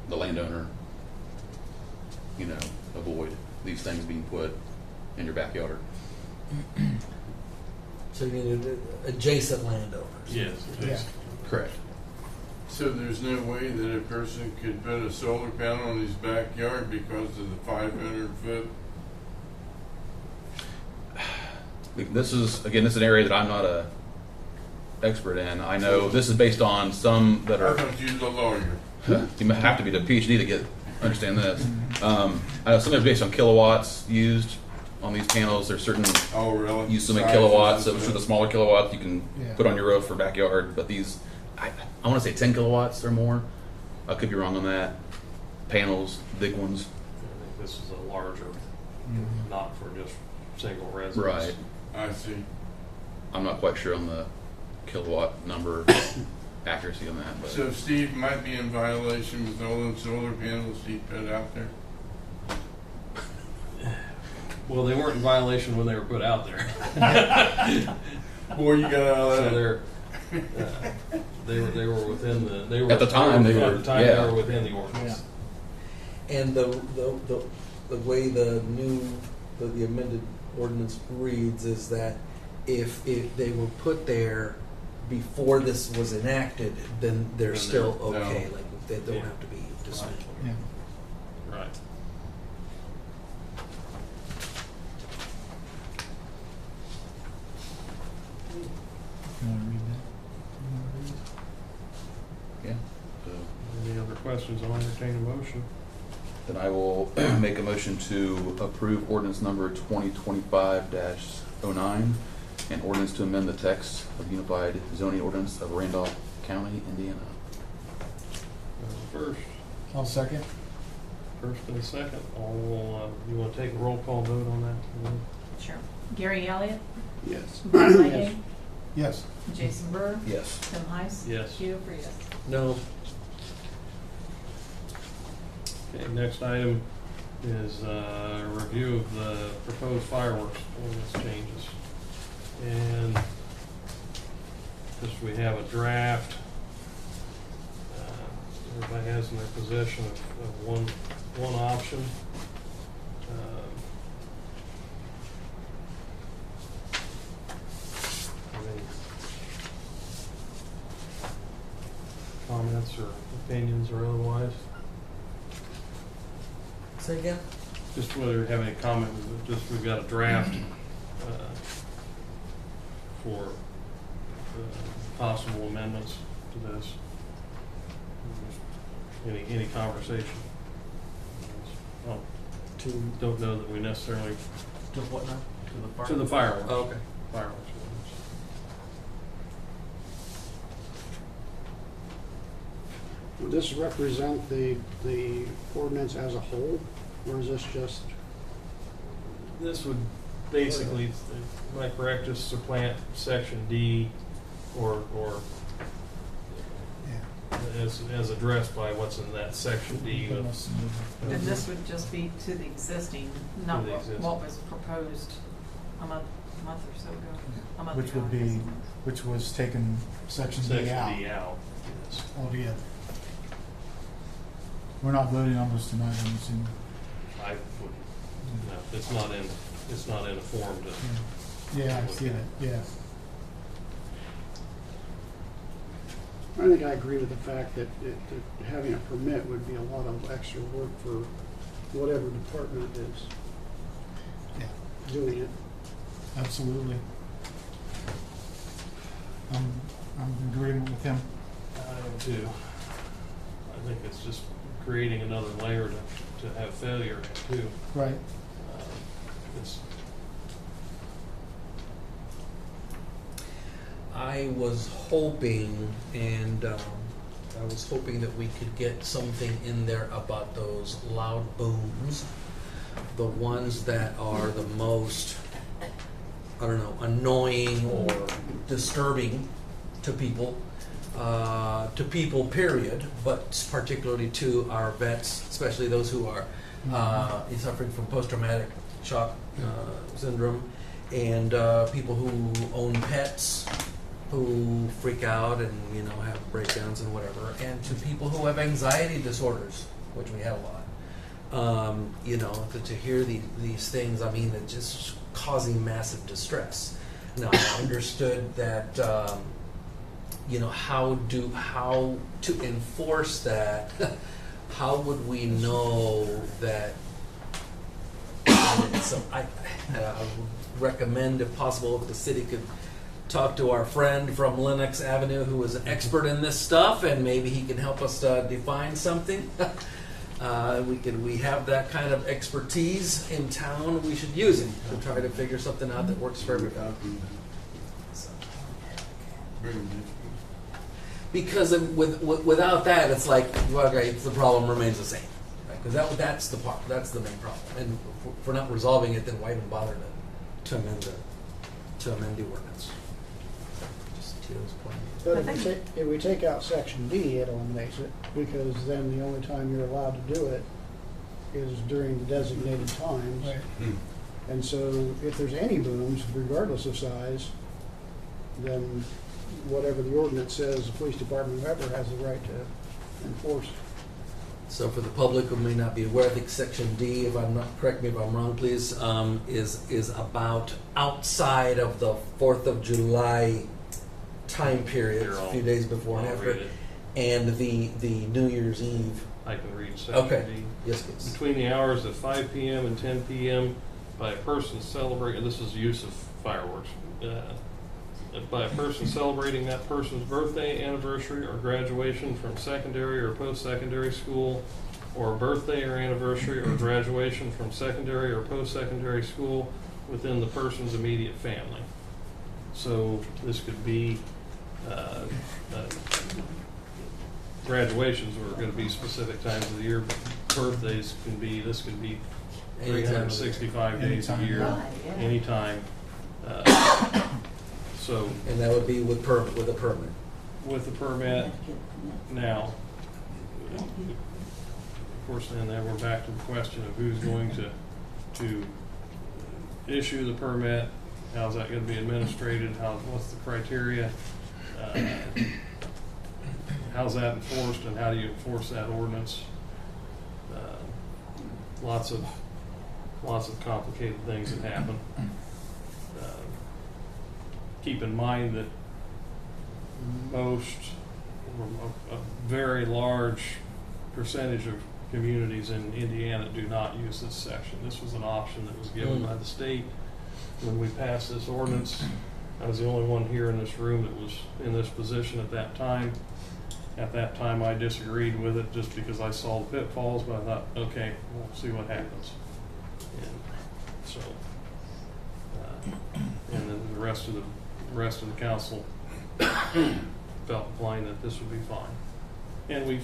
the landowner, avoid these things being put in your backyard. So you need adjacent landowners. Yes. Yeah. Correct. So there's no way that a person could put a solar panel in his backyard because of the 500 foot? This is an area that I'm not a expert in. I know this is based on some that I are, thought you was a lawyer. you have to be the PhD to understand this. I know some are based on kilowatts used on these panels. There's certain Oh, really? use so many Sizes kilowatts. and So for the stuff. smaller kilowatts, you can Yeah. put on your roof for backyard. But these, I want to say 10 kilowatts or more. I could be wrong on that. Panels, big ones. I think this is a larger, not for just single residents. Right. I see. I'm not quite sure on the kilowatt number accuracy on that. But So Steve might be in violation with all them solar panels he put out there? Well, they weren't in violation when they were put out there. Boy, you got all So that. they were within the, they were. At the time, they were, At the time, yeah. they were within the ordinance. And the way the amended ordinance reads is that if they were put there before this was enacted, then they're Then still they're- okay, no. like they don't Yeah. have to be dismantled. Yeah. Right. You want to read that? yeah. So Any other questions? I'll entertain a motion. then I will make a motion to approve ordinance number 2025-09 and ordinance to amend the text of Unified Zoning Ordinance of Randolph County, Indiana. First I'll second. and a second. All, you want to take a roll call vote on that? Sure. Gary Elliott, Yes. Bob Leahy, Yes. Jason Burr, Yes. Tim Heiss. Yes. Hugh Freeze. No, Okay, next item is a review of the proposed fireworks ordinance changes. And just we have a draft. Everybody has in their possession of one option. Any comments or opinions or otherwise? Say again? Just whether you have any comment, just we've got a draft for possible amendments to this. Any conversation? Oh, don't know that we necessarily, To what now? to the fireworks. Oh, okay. Fireworks ordinance. Would this represent the ordinance as a whole, or is this just, This would basically, am I correct, just supplant section D or as addressed by what's in that section D of. And this would just be to the existing, not To the what existing. what was proposed a month or so ago. A month Which ago, would I guess. be, which was taken section D Section out D out, yes. altogether. We're not voting on this tonight, I'm assuming. I would, no, it's not in a form to. Yeah, I see that, yeah. I think I agree with the fact that having a permit would be a lot of extra work for whatever department is Yeah, doing it. absolutely. I'm in agreement with him. I am too. I think it's just creating another layer to have failure in too. Right. It's, I was hoping, I was hoping that we could get something in there about those loud booms, the ones that are the most, I don't know, annoying or disturbing to people, period, but particularly to our vets, especially those who are suffering from post-traumatic shock syndrome, and people who own pets who freak out and have breakdowns and whatever, and to people who have anxiety disorders, which we have a lot. To hear these things, I mean, it's just causing massive distress. Now, I understood that how to enforce that. How would we know that? So I would recommend, if possible, if the city could talk to our friend from Lenox Avenue who is an expert in this stuff, and maybe he can help us define something. We have that kind of expertise in town. We should use it to try to figure something out that works for everybody. So. Because without that, it's like, okay, the problem remains the same. Because that's the part. That's the main problem. And if we're not resolving it, then why even bother to amend the ordinance? Just Tito's point. But if we take out section D, it eliminates it, because then the only time you're allowed to do it is during the designated times. Right. And so if there's any booms, regardless of size, then whatever the ordinance says, the police department, whoever, has the right to enforce. So for the public who may not be aware, I think section D, if I'm not, correct me if I'm wrong, please, is about outside of the 4th of July time period, a few days before and after, and the New Year's Eve. I can read section Okay. D. Yes, please. Between the hours of 5 p.m. and 10 p.m. by a person celebrating, this is use of fireworks, by a person celebrating that person's birthday, anniversary, or graduation from secondary or post-secondary school, or birthday or anniversary or graduation from secondary or post-secondary school within the person's immediate family. So this could be graduations are going to be specific times of the year, but birthdays can be, this could be 365 days a year, Right, yeah. anytime. So And that would be with a permit. with the permit now, of course, then we're back to the question of who's going to issue the permit, how's that gonna be administrated, what's the criteria, how's that enforced, and how do you enforce that ordinance? Lots of complicated things that happen. Keep in mind that most, or a very large percentage of communities in Indiana do not use this section. This was an option that was given by the state when we passed this ordinance. I was the only one here in this room that was in this position at that time. At that time, I disagreed with it just because I saw the pitfalls, but I thought, okay, we'll see what happens. And so, and then the rest of the council felt inclined that this would be fine. And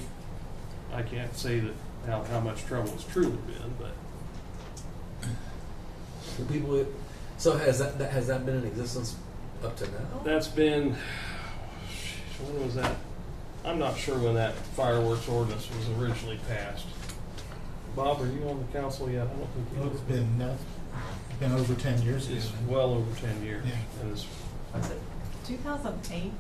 I can't say that how much trouble it's truly been, but The people, so has that been in existence up to now? that's been, when was that? I'm not sure when that fireworks ordinance was originally passed. Bob, are you on the council yet? I don't think you Well, it's are. been over 10 years ago. It's well over 10 years. Yeah. And it's, Was it 2008?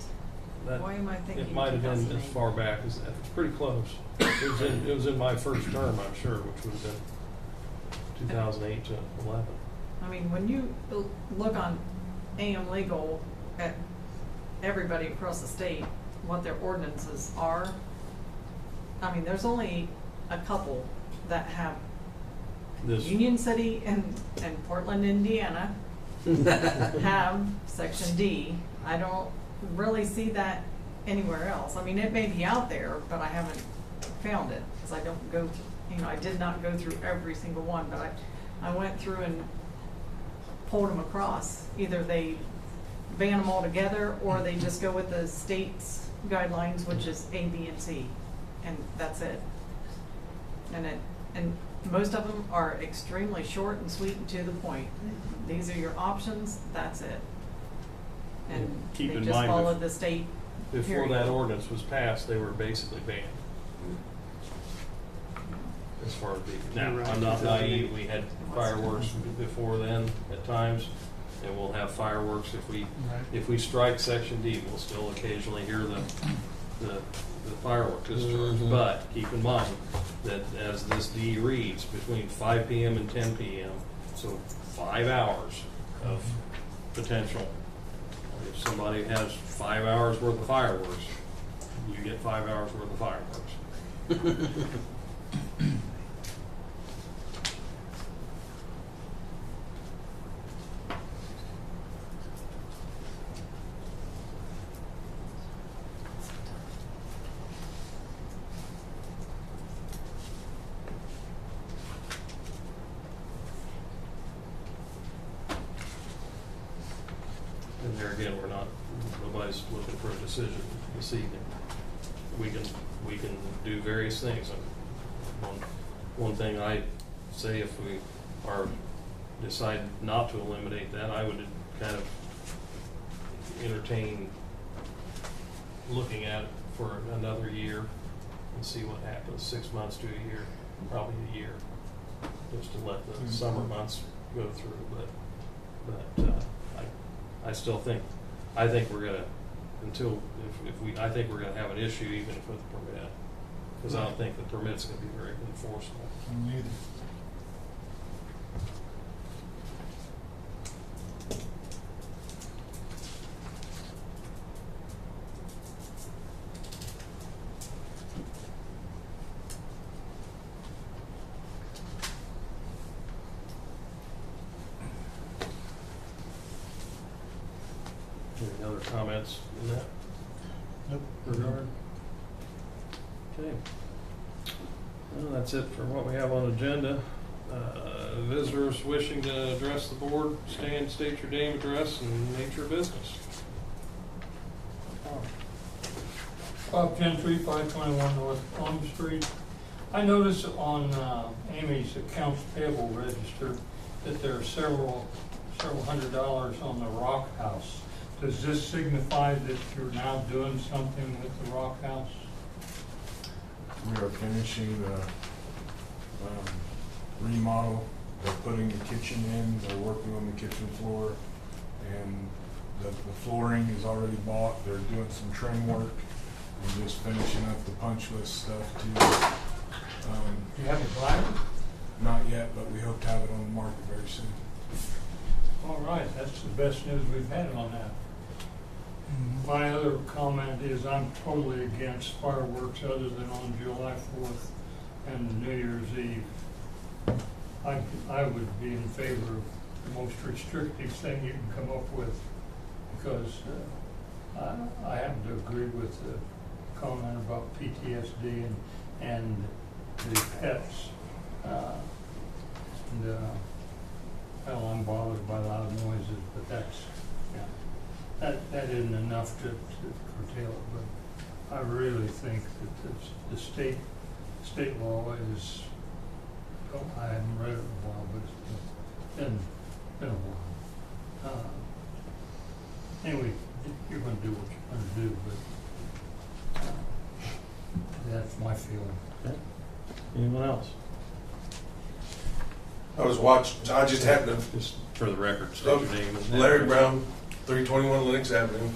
that, Why am I thinking it might have been as 2008? far back as that. It's pretty close. It was in my first term, I'm sure, which would have been 2008 to 11. I mean, when you look on AM Legal at everybody across the state, what their ordinances are, I mean, there's only a couple that have This, Union City and Portland, Indiana have Section D. I don't really see that anywhere else. I mean, it may be out there, but I haven't found it, because I don't go, I did not go through every single one, but I went through and pulled them across. Either they ban them all together, or they just go with the state's guidelines, which is A, B, and C, and that's it. And most of them are extremely short and sweet and to the point. These are your options, that's it. And Keep they in just mind follow the state. before period. that ordinance was passed, they were basically banned. As far as now, You're right. I'm not naive, we had fireworks before then at times, and we'll have fireworks if we strike Section D, we'll still occasionally hear the firework discharge. Mhm. But keep in mind that as this D reads, between 5 PM and 10 PM, so 5 hours of potential. If somebody has 5 hours worth of fireworks, you get 5 hours worth of fireworks. And there again, nobody's looking for a decision this evening. We can do various things. One thing I say, if we decide not to eliminate that, I would kind of entertain looking at it for another year and see what happens, 6 months to a year, probably a year, just to let the summer months go through, but I still think, I think we're gonna, I think we're gonna have an issue even if with the permit. Because I don't think the permit's gonna be very enforceable. Neither. Any other comments in that Nope. regard? Okay. Well, that's it for what we have on agenda. Visitors wishing to address the board, stand, state your name, address, and name your business. Bob Gentry, 521 North Plum Street. I noticed on Amy's accounts payable register that there are several $100 on the Rock House. Does this signify that you're now doing something with the Rock House? We are finishing the remodel. They're putting the kitchen in, they're working on the kitchen floor, and the flooring is already bought. They're doing some trim work and just finishing up the punch list stuff too. Do you have a buyer? Not yet, but we hope to have it on the market very soon. All right, that's the best news we've had on that. My other comment is I'm totally against fireworks other than on July 4th and New Year's Eve. I would be in favor of the most restrictive thing you can come up with, because I happen to agree with the comment about PTSD and the pets. Well, I'm bothered by loud noises, but that's, yeah, that isn't enough to curtail it. But I really think that the state law is, oh, I haven't read it in a while, but it's been a while. Anyway, you're going to do what you're going to do, but that's my feeling. Okay. Anyone else? I was watching, I just happened to, Just for the record, state your name. and Larry address. Brown, 321 Lennox Avenue.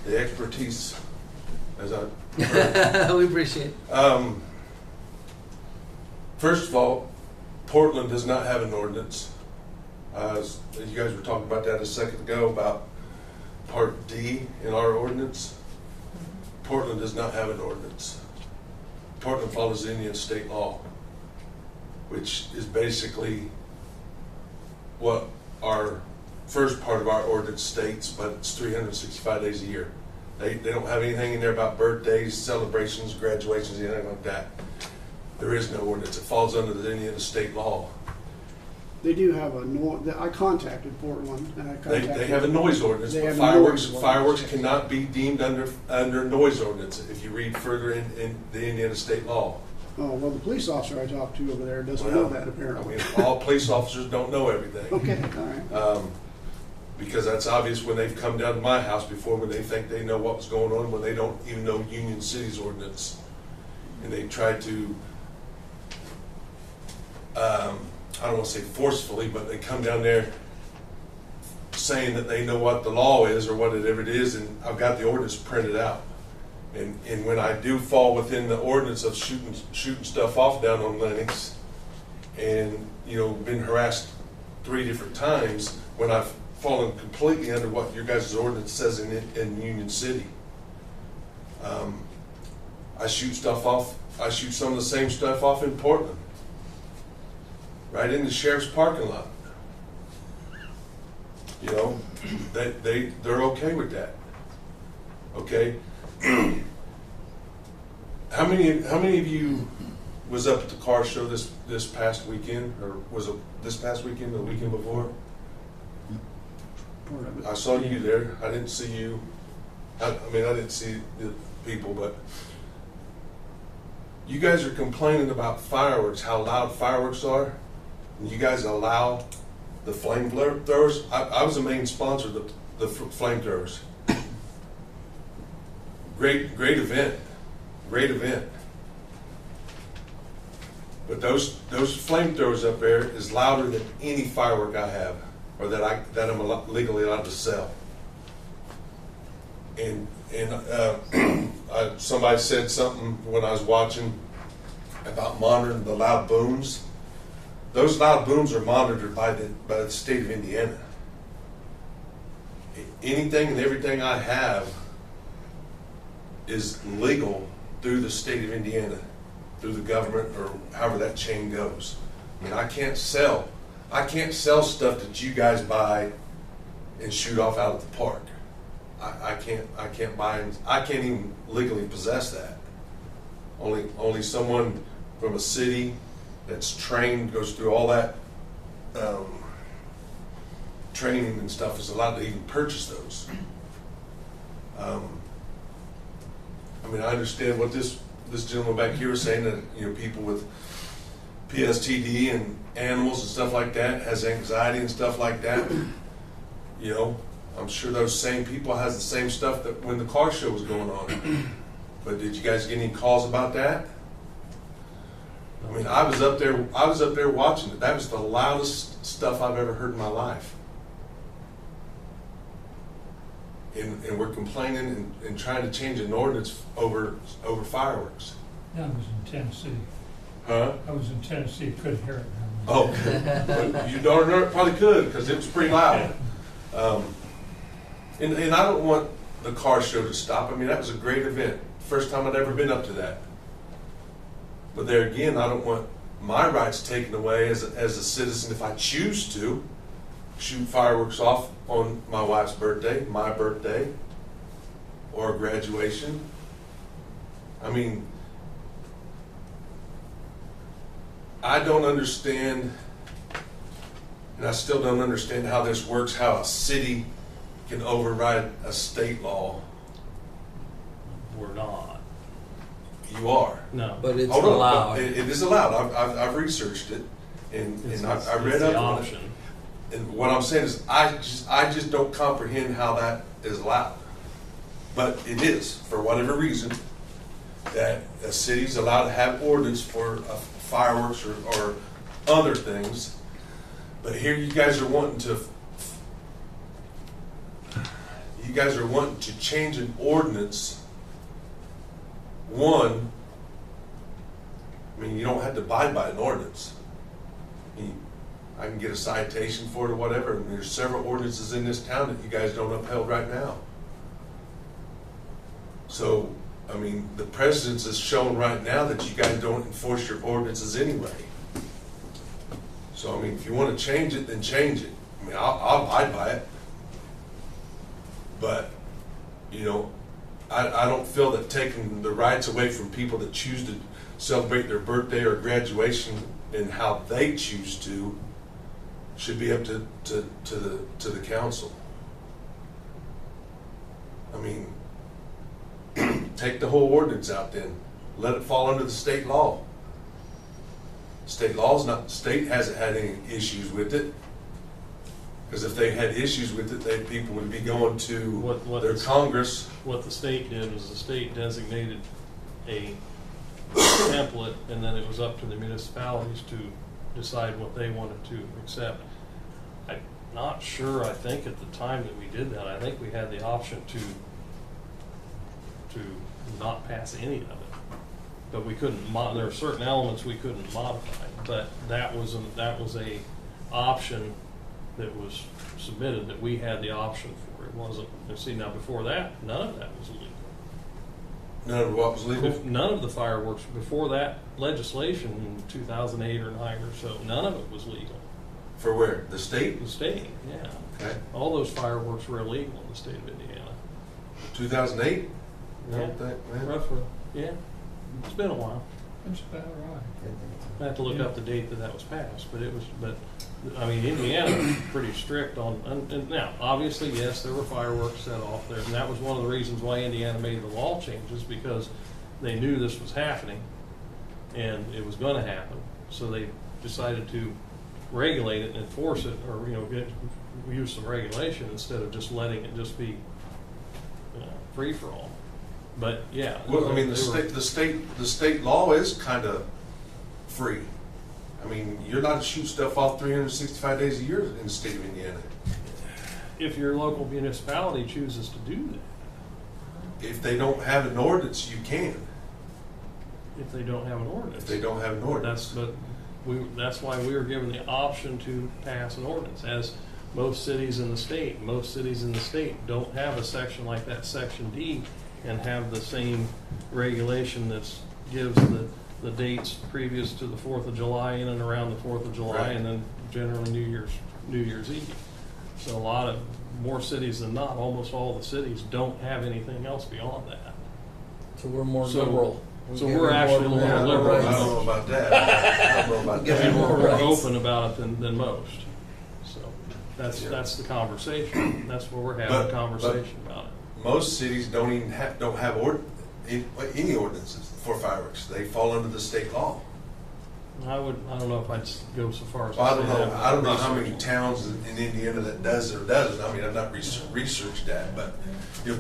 The expertise, as I heard. We appreciate it. First of all, Portland does not have an ordinance. You guys were talking about that a second ago about Part D in our ordinance. Portland does not have an ordinance. Portland follows Indian state law, which is basically what our first part of our ordinance states, but it's 365 days a year. They don't have anything in there about birthdays, celebrations, graduations, anything like that. There is no ordinance. It falls under the Indiana state law. They do have I contacted Portland, and I contacted. They have a noise ordinance, They but have a fireworks noise fireworks ordinance. cannot be deemed under noise ordinance if you read further in the Indiana state law. Oh, well, the police officer I talked to over there doesn't know that apparently. I mean, all police officers don't know everything. Okay, all right. Because that's obvious when they've come down to my house before, when they think they know what was going on, when they don't even know Union City's ordinance. And they tried to, I don't want to say forcefully, but they come down there saying that they know what the law is or whatever it is, and I've got the ordinance printed out. And when I do fall within the ordinance of shooting stuff off down on Lennox, and been harassed 3 different times, when I've fallen completely under what your guys' ordinance says in Union City. I shoot stuff off. I shoot some of the same stuff off in Portland, right in the sheriff's parking lot. They're okay with that. Okay. How many of you was up at the car show this past weekend, or was it this past weekend or the weekend before? Part of it. I saw you there. I didn't see you. I didn't see the people, but you guys are complaining about fireworks, how loud fireworks are, and you guys allow the flamethrowers. I was the main sponsor of the flamethrowers. Great event. Great event. But those flamethrowers up there is louder than any firework I have, or that I'm legally allowed to sell. And somebody said something when I was watching about monitoring the loud booms. Those loud booms are monitored by the state of Indiana. Anything and everything I have is legal through the state of Indiana, through the government, or however that chain goes. I mean, I can't sell stuff that you guys buy and shoot off out of the park. I can't buy, I can't even legally possess that. Only someone from a city that's trained, goes through all that training and stuff, is allowed to even purchase those. I understand what this gentleman back here was saying, that people with PSTD and animals and stuff like that has anxiety and stuff like that. I'm sure those same people has the same stuff that when the car show was going on. But did you guys get any calls about that? I mean, I was up there watching it. That was the loudest stuff I've ever heard in my life. And we're complaining and trying to change an ordinance over fireworks. Yeah, I was in Tennessee. Huh? I was in Tennessee, couldn't hear it. Oh, well, you darn near probably could, because it was pretty loud. And I don't want the car show to stop. I mean, that was a great event. First time I'd ever been up to that. But there again, I don't want my rights taken away as a citizen if I choose to shoot fireworks off on my wife's birthday, my birthday, or graduation. I mean, I don't understand, and I still don't understand how this works, how a city can override a state law. We're not. You are. No. But it's Hold on, allowed. but it is allowed. I've researched it, and I read it's up the on it. option. And what I'm saying is, I just don't comprehend how that is allowed. But it is, for whatever reason, that a city's allowed to have ordinance for fireworks or other things. But here you guys are wanting to change an ordinance. One, I mean, you don't have to abide by an ordinance. I can get a citation for it or whatever, and there's several ordinances in this town that you guys don't upheld right now. So, I mean, the precedence is shown right now that you guys don't enforce your ordinances anyway. So, I mean, if you want to change it, then change it. I mean, I'll abide by it. But, you know, I don't feel that taking the rights away from people that choose to celebrate their birthday or graduation and how they choose to should be up to the council. I mean, take the whole ordinance out then. Let it fall under the state law. State hasn't had any issues with it. Because if they had issues with it, people would be going to their Congress. What the state did was the state designated a template, and then it was up to the municipalities to decide what they wanted to accept. I'm not sure, I think at the time that we did that, I think we had the option to not pass any of it. But we couldn't, there are certain elements we couldn't modify, but that was a option that was submitted that we had the option for. It wasn't, and see, now before that, none of that was legal. None of what was legal? None of the fireworks, before that legislation in 2008 or 9 or so, none of it was legal. For where? The state? The state, yeah. Okay. All those fireworks were illegal in the state of Indiana. 2008? Yeah. Roughly, yeah. It's been a while. That's about right. I have to look up the date that was passed, but I mean, Indiana was pretty strict on, and now, obviously, yes, there were fireworks set off there, and that was one of the reasons why Indiana made the law changes, because they knew this was happening, and it was gonna happen, so they decided to regulate it and enforce it, or, you know, use some regulation instead of just letting it just be free-for-all. But, yeah. Well, I mean, the state law is kind of free. I mean, you're allowed to shoot stuff off 365 days a year in the state of Indiana. If your local municipality chooses to do that. If they don't have an ordinance, you can. If they don't have an ordinance. If they don't have an ordinance. That's why we were given the option to pass an ordinance, as most cities in the state don't have a section like that, Section D, and have the same regulation that gives the dates previous to the 4th of July, in and around the 4th of July, Right. and then generally New Year's Eve. So more cities than not, almost all the cities don't have anything else beyond that. So we're more liberal. So we're actually more liberal. I don't know about that. I don't know about that. And we're more rights. open about it than most. So that's the conversation. That's where we're having a conversation about it. Most cities don't even have any ordinances for fireworks. They fall under the state law. I don't know if I'd go so far as to Well, say that. I don't know how many towns in Indiana that does or doesn't. I mean, I've not researched that, but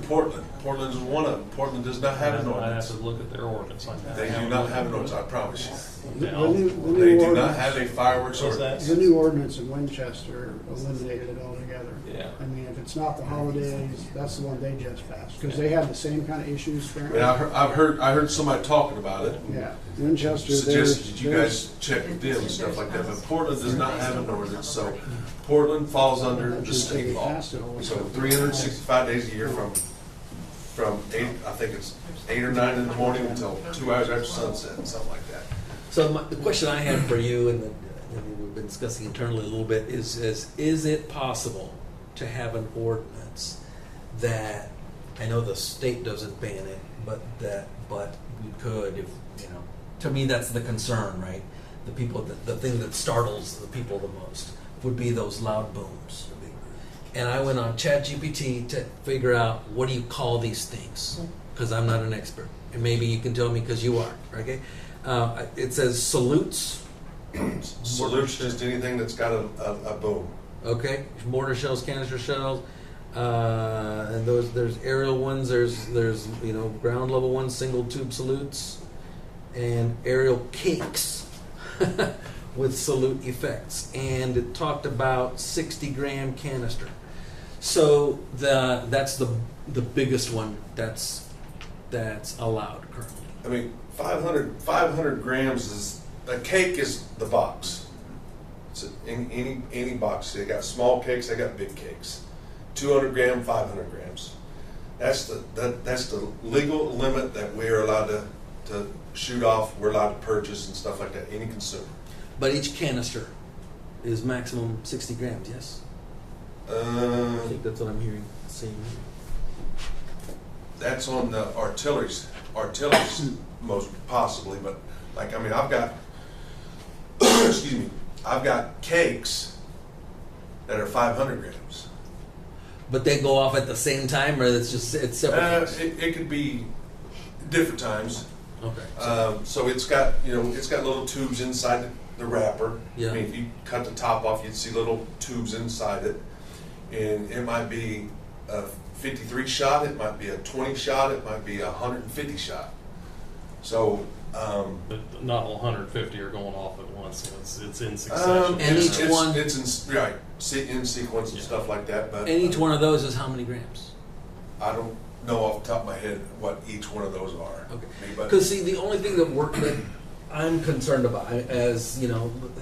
Portland is one of them. Portland does not have an I have ordinance. to look at their ordinance. They do not have an ordinance, I promise you. The new They do not ordinance- have a fireworks What's that? ordinance. The new ordinance in Winchester eliminated it altogether. Yeah. I mean, if it's not the holidays, that's the one they just passed, because they had the same kind of issues. I mean, I heard somebody talking about it. Yeah, Winchester, Suggested that you there's, guys check with them and stuff like that, but Portland does not have an ordinance, so Portland falls under the state law. So 365 days a year from 8, I think it's 8 or 9 in the morning until 2 hours after sunset, something like that. So the question I had for you, and we've been discussing internally a little bit, is it possible to have an ordinance that, I know the state doesn't ban it, but we could, if, to me that's the concern, right? The thing that startles the people the most would be those loud booms. And I went on ChatGPT to figure out, what do you call these things? Because I'm not an expert. And maybe you can tell me because you are, okay? It says salutes. Salutes just anything that's got a boom. Okay, mortar shells, canister shells, and there's aerial ones. There's ground level ones, single tube salutes, and aerial cakes with salute effects. And it talked about 60-gram canister. So that's the biggest one that's allowed currently. I mean, 500 grams is, a cake is the box. It's any box. They got small cakes, they got big cakes. 200 gram, 500 grams. That's the legal limit that we're allowed to shoot off, we're allowed to purchase and stuff like that, any consumer. But each canister is maximum 60 grams, yes? I think that's what I'm seeing. That's on the artillery's most possibly, but like, I mean, I've got, excuse me, I've got cakes that are 500 grams. But they go off at the same time, or it's separate? It could be different times. Okay. So it's got little tubes inside the wrapper. Yeah. I mean, if you cut the top off, you'd see little tubes inside it, and it might be a 53 shot, it might be a 20 shot, it might be a 150 shot. So. But not all 150 are going off at once. It's in succession. And each one, it's in sequence and stuff like that. But and each one of those is how many grams? I don't know off the top of my head what each one of those are. Okay. But Because see, the only thing that I'm concerned about, as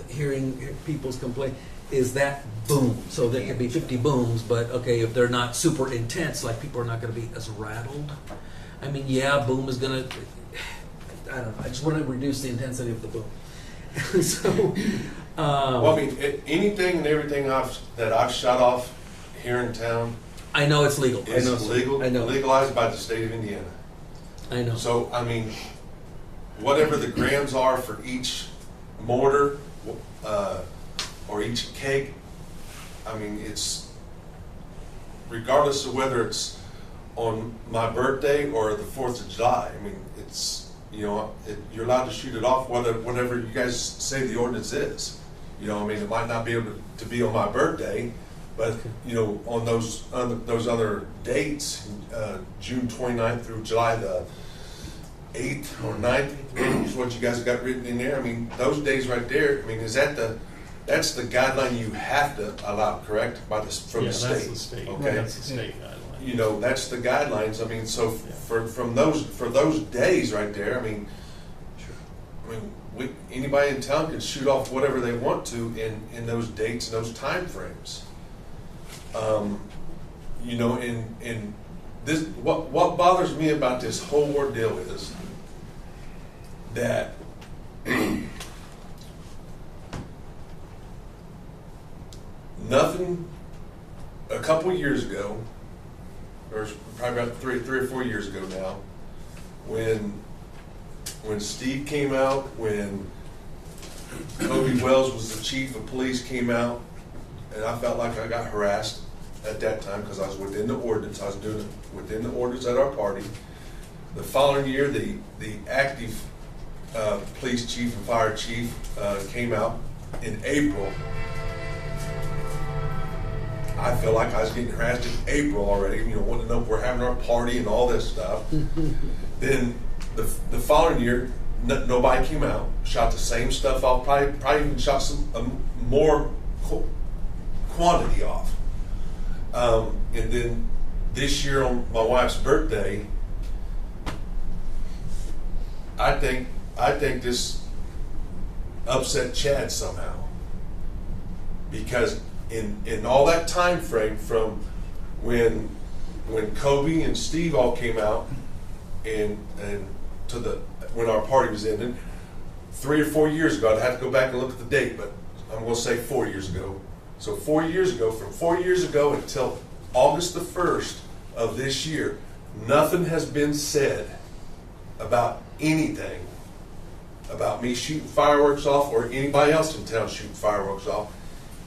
hearing people's complaint, is that boom. So there could be 50 booms, but okay, if they're not super intense, like people are not going to be as rattled. I mean, yeah, boom is going to. I don't know. I just want to reduce the intensity of the boom. So, well, I mean, anything and everything that I've shot off here in town I know it's legal. is legal, I know. legalized by the state of Indiana. I know. So, I mean, whatever the grams are for each mortar or each cake, I mean, it's regardless of whether it's on my birthday or the 4th of July. I mean, it's, you're allowed to shoot it off whatever you guys say the ordinance is. I mean, it might not be able to be on my birthday, but, on those other dates, June 29th through July the 8th or 9th is what you guys got written in there. I mean, those days right there, I mean, that's the guideline you have to allow, correct? From the state. That's the state. Okay. That's the state guideline. That's the guidelines. I mean, so for those days right there, I mean, anybody in town can shoot off whatever they want to in those dates and those time frames. And this what bothers me about this whole ordeal is that nothing. A couple years ago, or probably about three or 4 years ago now, when Steve came out, when Kobe Wells was the chief of police, came out, and I felt like I got harassed at that time because I was within the ordinance. I was doing it within the ordinance at our party. The following year, the active police chief and fire chief came out in April. I feel like I was getting harassed in April already, wanting to know if we're having our party and all this stuff. Then the following year, nobody came out, shot the same stuff off, probably even shot some more quantity off. And then this year on my wife's birthday, I think this upset Chad somehow, because in all that time frame from when Kobe and Steve all came out and to when our party was ending 3 or 4 years ago, I'd have to go back and look at the date, but I'm going to say 4 years ago. So 4 years ago, from 4 years ago until August the 1st of this year, nothing has been said about anything about me shooting fireworks off or anybody else in town shooting fireworks off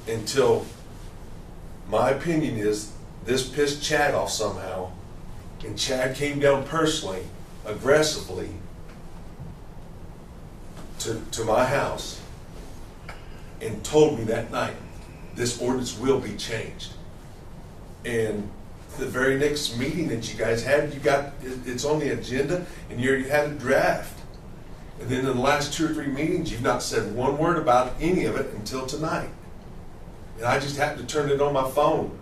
until, my opinion is, this pissed Chad off somehow, and Chad came down personally, aggressively, to my house and told me that night, this ordinance will be changed. And the very next meeting that you guys had, it's on the agenda, and you had a draft. And then in the last 2 or 3 meetings, you've not said one word about any of it until tonight. And I just happened to turn it on my phone.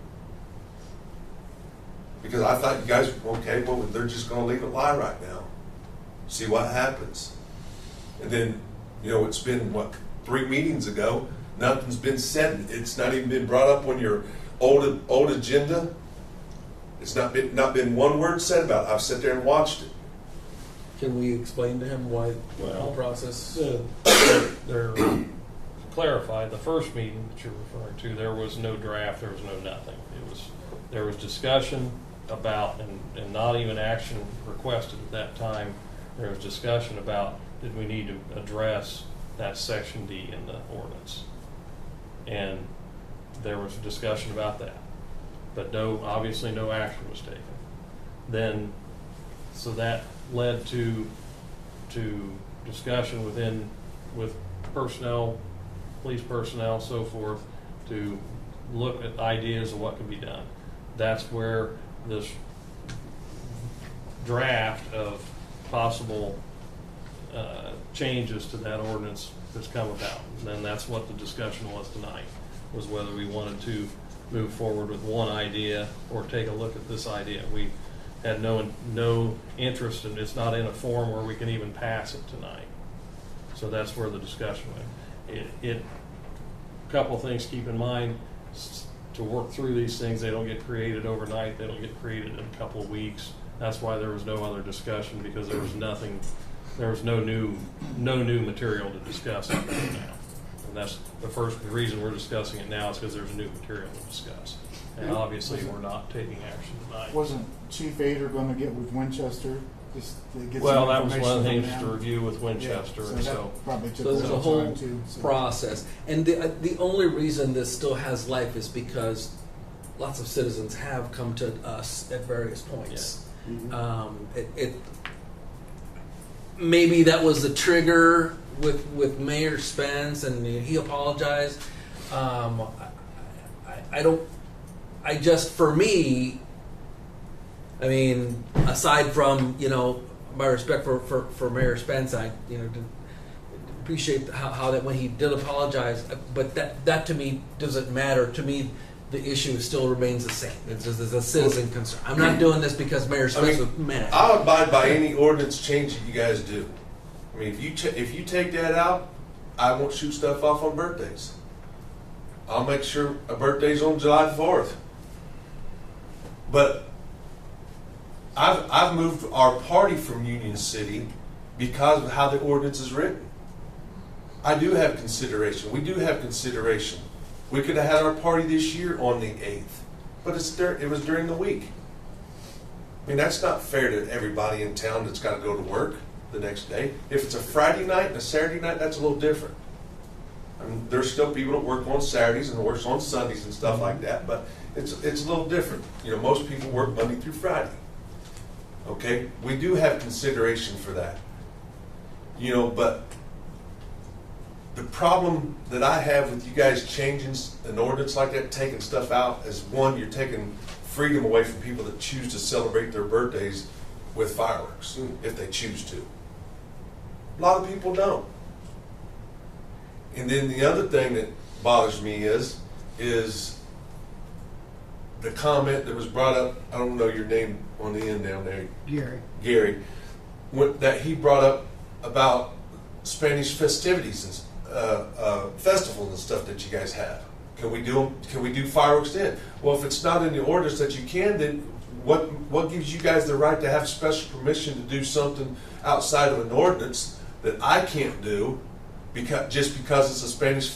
Because I thought you guys, okay, well, they're just going to leave it lie right now. See what happens. And then, it's been, 3 meetings ago, nothing's been said. It's not even been brought up on your old agenda. It's not been one word said about it. I've sat there and watched it. Can we explain to him why the process? They're clarified. The first meeting that you're referring to, there was no draft. There was no nothing. There was discussion about, and not even action requested at that time. There was discussion about, did we need to address that section D in the ordinance? And there was a discussion about that, but obviously no action was taken. Then, so that led to discussion with personnel, police personnel, so forth, to look at ideas of what can be done. That's where this draft of possible changes to that ordinance has come about. And then that's what the discussion was tonight, was whether we wanted to move forward with one idea or take a look at this idea. We had no interest, and it's not in a form where we can even pass it tonight. So that's where the discussion went. A couple of things to keep in mind. To work through these things, they don't get created overnight. They don't get created in a couple of weeks. That's why there was no other discussion, because there was nothing. There was no new material to discuss now. And that's the reason we're discussing it now is because there's new material to discuss. And obviously, we're not taking action tonight. Wasn't Chief Ader going to get with Winchester? Just to get Well, some that was one of the information things from to them? review with Winchester. Yeah, And that so probably took So a there's a little whole time too. So. process, and the only reason this still has life is because lots of citizens have come to us at various points. Mhm. Maybe that was the trigger with Mayor Spence, and he apologized. For me, I mean, aside from my respect for Mayor Spence, I appreciate how that when he did apologize, but that to me doesn't matter. To me, the issue still remains the same. It's just as a citizen concern. I'm not doing this because Mayor Spence was mad. I'll abide by any ordinance change that you guys do. I mean, if you take that out, I won't shoot stuff off on birthdays. I'll make sure a birthday's on July 4th. But I've moved our party from Union City because of how the ordinance is written. I do have consideration. We do have consideration. We could have had our party this year on the 8th, but it was during the week. I mean, that's not fair to everybody in town that's got to go to work the next day. If it's a Friday night and a Saturday night, that's a little different. I mean, there's still people that work on Saturdays and works on Sundays and stuff like that, but it's a little different. Most people work Monday through Friday. Okay, we do have consideration for that. You know, but the problem that I have with you guys changing an ordinance like that, taking stuff out, is one, you're taking freedom away from people that choose to celebrate their birthdays with fireworks, if they choose to. A lot of people don't. And then the other thing that bothers me is the comment that was brought up, I don't know your name on the end down there, Gary, that he brought up about Spanish festivities and festivals and stuff that you guys have. Can we do fireworks then? Well, if it's not in the orders that you can, then what gives you guys the right to have special permission to do something outside of an ordinance that I can't do just because it's a Spanish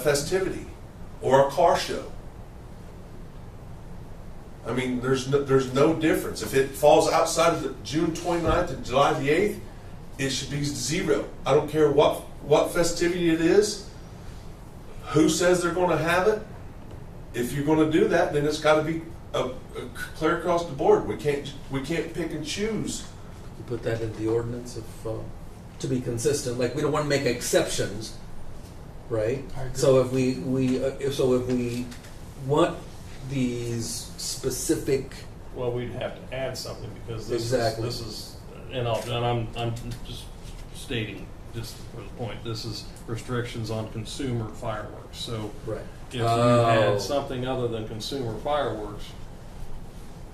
festivity or a car show? I mean, there's no difference. If it falls outside of the June 29th and July the 8th, it should be zero. I don't care what festivity it is, who says they're going to have it. If you're going to do that, then it's got to be clear across the board. We can't pick and choose. You put that in the ordinance to be consistent. Like, we don't want to make exceptions, right? So if we want these specific, Well, we'd have to add something because this Exactly. is, and I'm just stating, just for the point, this is restrictions on consumer fireworks. So right? if you had something other than consumer fireworks,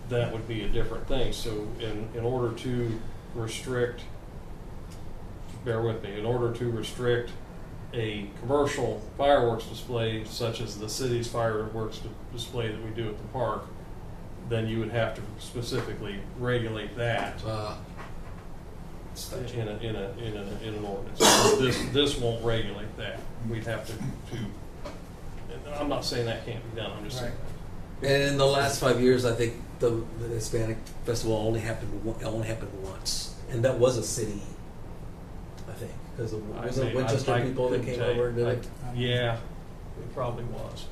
that would be a different thing. So in order to restrict, bear with me, in order to restrict a commercial fireworks display such as the city's fireworks display that we do at the park, then you would have to specifically regulate that in an ordinance. This won't regulate that. We'd have to. I'm not saying that can't be done. I'm just saying. And in the last 5 years, I think the Hispanic festival only happened once, and that was a city, I think, because of was it Winchester people that came over and did it. Yeah, it probably was.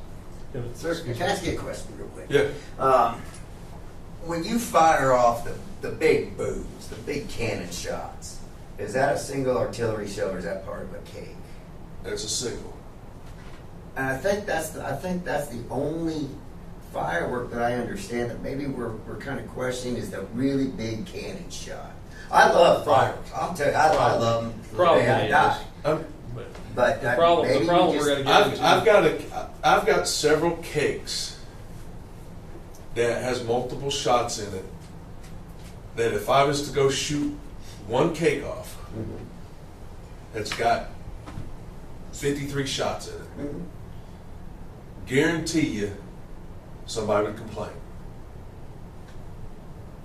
Sir, can I ask you a question real quick? Yeah. When you fire off the big booms, the big cannon shots, is that a single artillery shell or is that part of a cake? It's a single. And I think that's the only firework that I understand that maybe we're kind of questioning is the really big cannon shot. I love fireworks. I'll tell you, I love them till the day I die. But the problem we're going to get into. I've got several cakes that has multiple shots in it. That if I was to go shoot one cake off, it's got 53 shots in it. Mhm. Guarantee you, somebody would complain.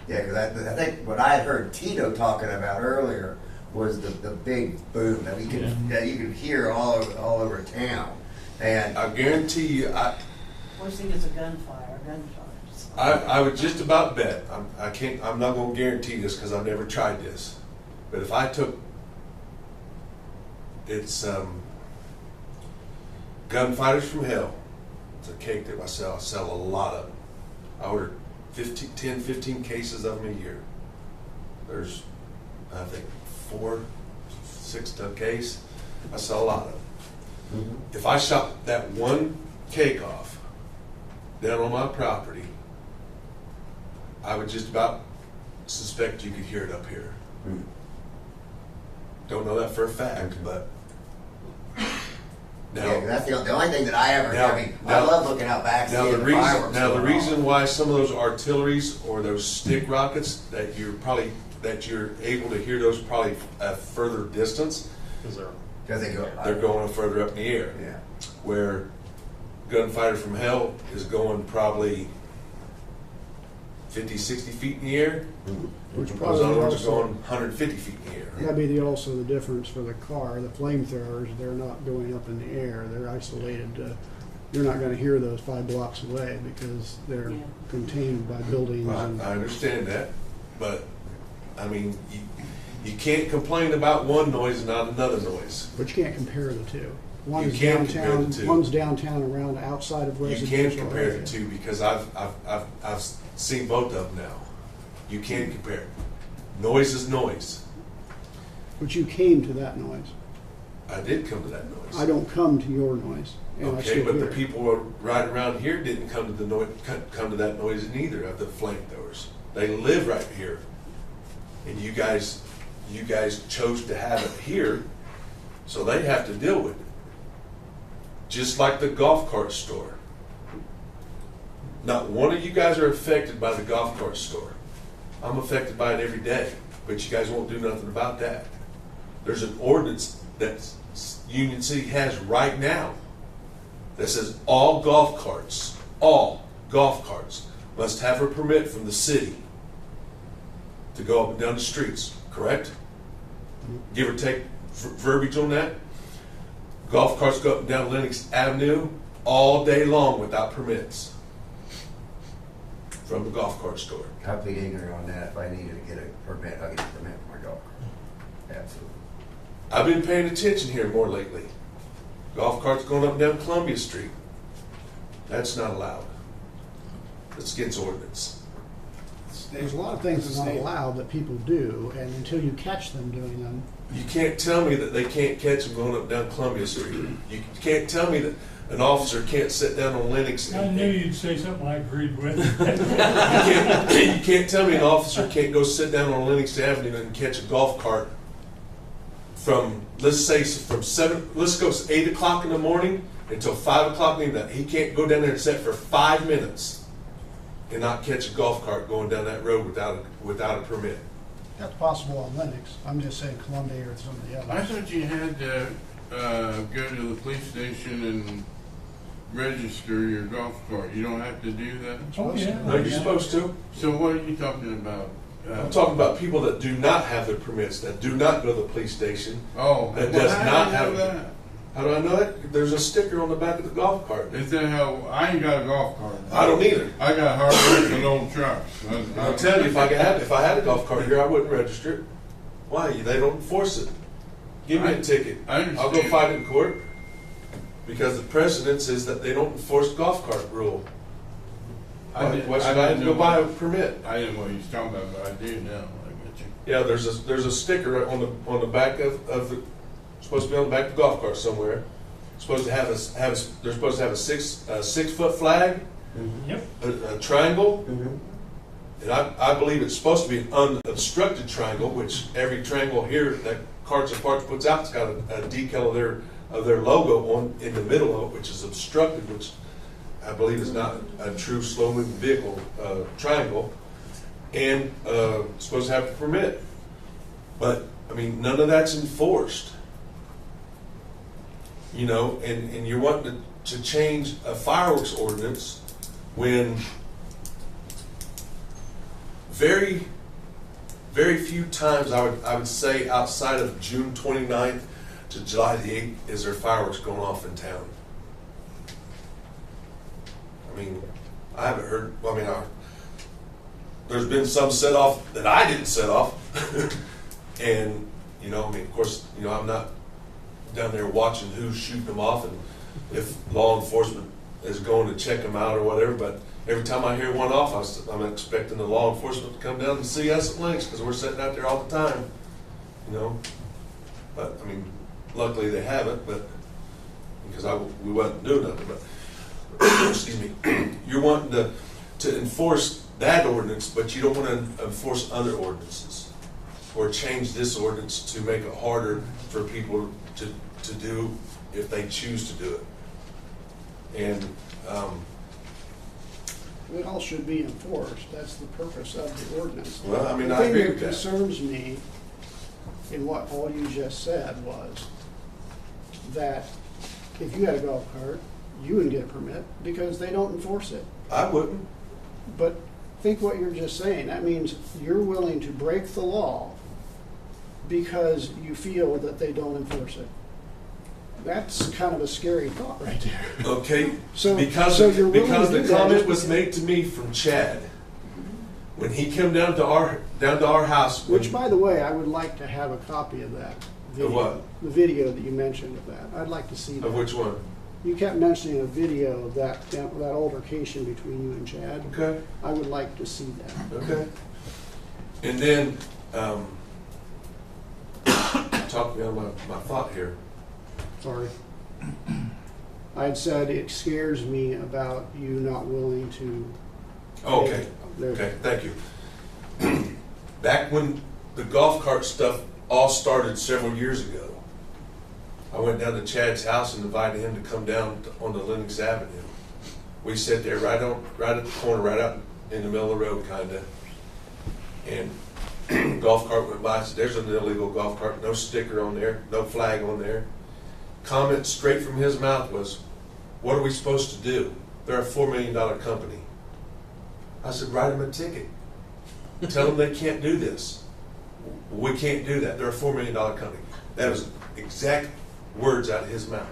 Yeah, because I think what I had heard Tito talking about earlier was the big boom that you could hear all over town. And I guarantee you, Worst thing is a gunfire, gunfire. I would just about bet. I'm not going to guarantee this because I've never tried this. But if I took, it's Gunfighters from Hell. It's a cake that I sell. I sell a lot of them. I order 10, 15 cases of them a year. There's, I think, 4, 6 a case. I sell a lot of them. Mhm. If I shot that one cake off down on my property, I would just about suspect you could hear it up here. Mm. Don't know that for a fact, but now, yeah, 'cause that's the only thing that I ever hear. Now- I mean, I now- love looking out back now seeing the the reason fireworks. now the going reason off. why some of those artilleries or those stick rockets that you're able to hear those probably at further distance, Because they go. they're going further up in the air. Yeah. Where Gunfighter from Hell is going probably 50, 60 feet in the air. Which Those probably other ones are also, going 150 feet in the air. that'd be also the difference for the car. The flamethrowers, they're not going up in the air. They're isolated. You're not going to hear those 5 blocks away because they're contained by buildings. And I understand that, but I mean, you can't complain about one noise and not another noise. But you can't compare the two. One You is can't compare downtown. the two. One's downtown around outside of You residential. can't compare area. the two because I've seen both of them now. You can't compare. Noise is noise. But you came to that noise. I did come to that noise. I don't come to your noise. And I Okay, still but hear the it. people right around here didn't come to the noise, come to that noise neither of the flamethrowers. They live right here, and you guys chose to have it here, so they have to deal with it. Just like the golf cart store. Not one of you guys are affected by the golf cart store. I'm affected by it every day, but you guys won't do nothing about that. There's an ordinance that Union City has right now that says all golf carts must have a permit from the city to go up and down the streets, correct? Give or take verbiage on that. Golf carts go up and down Lenox Avenue all day long without permits from the golf cart store. I'd be ignorant on that. If I needed to get a permit, I'll get a permit for my golf cart. Absolutely. I've been paying attention here more lately. Golf carts going up and down Columbia Street. That's not allowed. It's against ordinance. There's a lot of things that are not allowed that people do, and until you catch them doing them, You can't tell me that they can't catch them going up and down Columbia Street. You can't tell me that an officer can't sit down on Lenox. I knew you'd say something I agreed with. You can't tell me an officer can't go sit down on Lenox Avenue and catch a golf cart from, let's say, from 8 o'clock in the morning until 5 o'clock in the evening. He can't go down there and sit for 5 minutes and not catch a golf cart going down that road without a permit. that's possible on Linux. I'm just saying Columbia or some of the I others. thought you had to go to the police station and register your golf cart. You don't have to do that? Oh, yeah. No, you're supposed to. So what are you talking about? I'm talking about people that do not have their permits, that do not go to the police station. Oh, That well, does how not do you have. know that? How do I know it? There's a sticker on the back of the golf cart. Is that how? I ain't got a golf cart. I don't either. I got hard working old trucks. I'll tell you, if I had a golf cart here, I wouldn't register it. Why? They don't enforce it. Give me a ticket. I I'll go understand. fight it in court. Because the precedent is that they don't enforce golf cart rule. Why should I have to go buy a permit? I didn't know what you was talking about, but I do now. I get you. Yeah, there's a sticker on the back of the, supposed to be on the back of the golf cart somewhere. Supposed to have they're supposed to have a 6 foot flag, Yep. a triangle, and I believe it's supposed to be an unobstructed triangle, which every triangle here that Carts and Parts puts out has got a decal of their logo on in the middle of it, which is obstructed, which I believe is not a true slow moving vehicle triangle, and supposed to have a permit. But I mean, none of that's enforced. You know, and you're wanting to change a fireworks ordinance when very, very few times I would say outside of June 29th to July the 8th is there fireworks going off in town. I mean, I haven't heard, there's been some set off that I didn't set off. And, you know, I mean, of course, you know, I'm not down there watching who's shooting them off and if law enforcement is going to check them out or whatever, but every time I hear one off, I'm expecting the law enforcement to come down and see us at Lynx because we're sitting out there all the time, you know. But, I mean, luckily they haven't, but because we wasn't doing nothing, but excuse me, you're wanting to enforce that ordinance, but you don't want to enforce other ordinances or change this ordinance to make it harder for people to do if they choose to do it. And It all should be enforced. That's the purpose of the ordinance. Well, I mean, The I thing agree that with that. concerns me in what all you just said was that if you had a golf cart, you wouldn't get a permit because they don't enforce it. I wouldn't. But think what you're just saying. That means you're willing to break the law because you feel that they don't enforce it. That's kind of a scary thought right there. Okay, So- because so you're willing because to the do that comment just was because- made to me from Chad when he came down to our house. Which, by the way, I would like to have a copy of that video. Of what? The video that you mentioned of that. I'd like to see that. Of which one? You kept mentioning a video of that altercation between you and Chad. Okay. I would like to see that. Okay. And then talked me out of my thought here. Sorry. I had said it scares me about you not willing to. Okay, There- okay, thank you. Back when the golf cart stuff all started several years ago, I went down to Chad's house and invited him to come down on the Lennox Avenue. We sat there right at the corner, right out in the middle of the road, kinda. And golf cart went by, said, "There's an illegal golf cart, no sticker on there, no flag on there." Comment straight from his mouth was, "What are we supposed to do? They're a $4 million company." I said, "Write them a ticket. Tell them they can't do this. We can't do that. They're a $4 million company." That was exact words out of his mouth.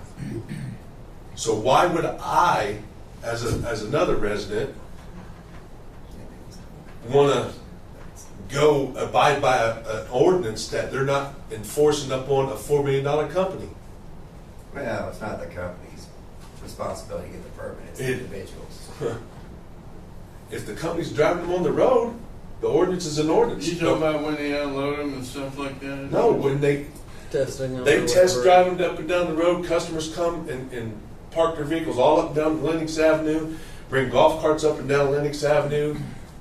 So why would I, as another resident, want to go abide by an ordinance that they're not enforcing upon a $4 million company? Well, it's not the company's responsibility to get the permit, it's the individuals. If the company's driving them on the road, the ordinance is an ordinance. You talking about when they unload them and stuff like that? No, when they Testing. test drive them up and down the road, customers come and park their vehicles all up and down Lennox Avenue, bring golf carts up and down Lennox Avenue,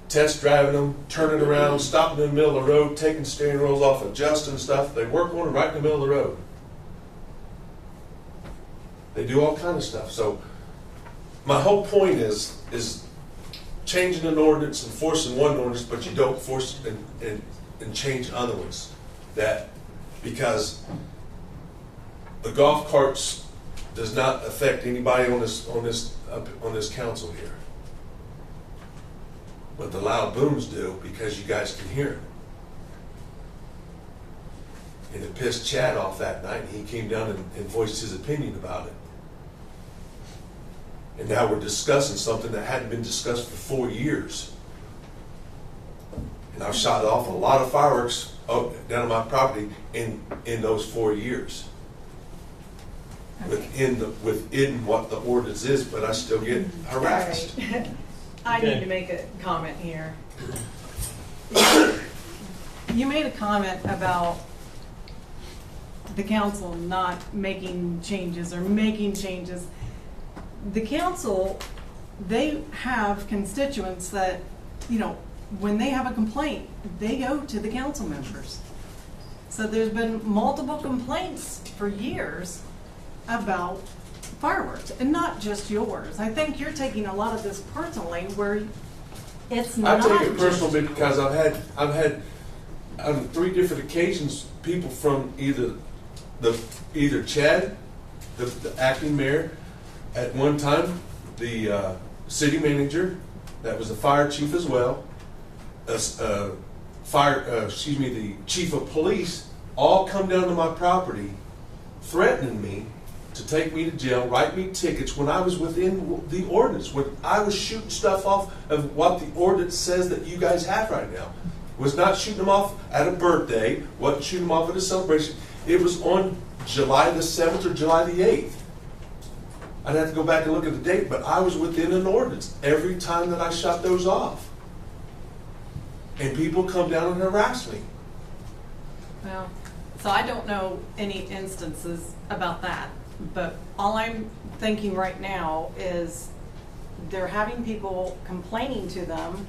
test driving them, turning around, stopping in the middle of the road, taking steering wheels off, adjusting stuff. They work on them right in the middle of the road. They do all kind of stuff. So my whole point is changing an ordinance, enforcing one ordinance, but you don't force and change other ones. That because the golf carts does not affect anybody on this council here, but the loud booms do because you guys can hear it. And it pissed Chad off that night, and he came down and voiced his opinion about it. And now we're discussing something that hadn't been discussed for 4 years. And I've shot off a lot of fireworks down on my property in those 4 years. Within what the ordinance is, but I still get harassed. All right. I need to make a comment here. You made a comment about the council not making changes or making changes. The council, they have constituents that, you know, when they have a complaint, they go to the council members. So there's been multiple complaints for years about fireworks, and not just yours. I think you're taking a lot of this personally, where it's not. I take it personally because I've had on 3 different occasions people from either Chad, the acting mayor, at one time the city manager, that was the fire chief as well, the chief of police, all come down to my property threatening me to take me to jail, write me tickets when I was within the ordinance, when I was shooting stuff off of what the ordinance says that you guys have right now. Was not shooting them off at a birthday, wasn't shooting them off at a celebration. It was on July the 7th or July the 8th. I'd have to go back and look at the date, but I was within an ordinance every time that I shot those off. And people come down and harass me. Well, so I don't know any instances about that, but all I'm thinking right now is they're having people complaining to them,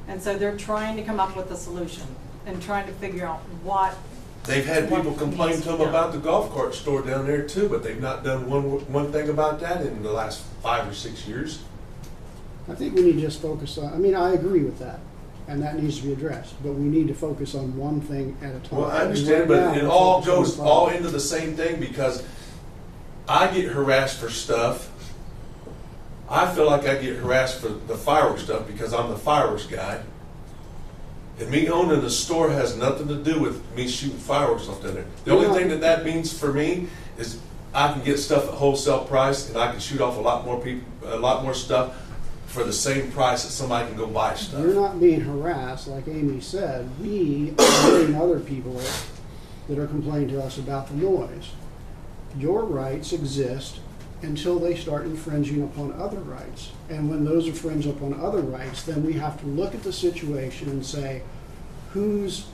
and so they're trying to come up with a solution and trying to figure out what. They've had people complain to them about the golf cart store down there too, but they've not done one thing about that in the last 5 or 6 years. I think we need to just focus on, I mean, I agree with that, and that needs to be addressed, but we need to focus on one thing at a time. Well, I understand, but it all goes all into the same thing because I get harassed for stuff. I feel like I get harassed for the fireworks stuff because I'm the fireworks guy. And me owning a store has nothing to do with me shooting fireworks off down there. The only thing that means for me is I can get stuff at wholesale price and I can shoot off a lot more stuff for the same price that somebody can go buy stuff. You're not being harassed, like Amy said. We are getting other people that are complaining to us about the noise. Your rights exist until they start infringing upon other rights. And when those infringe upon other rights, then we have to look at the situation and say, whose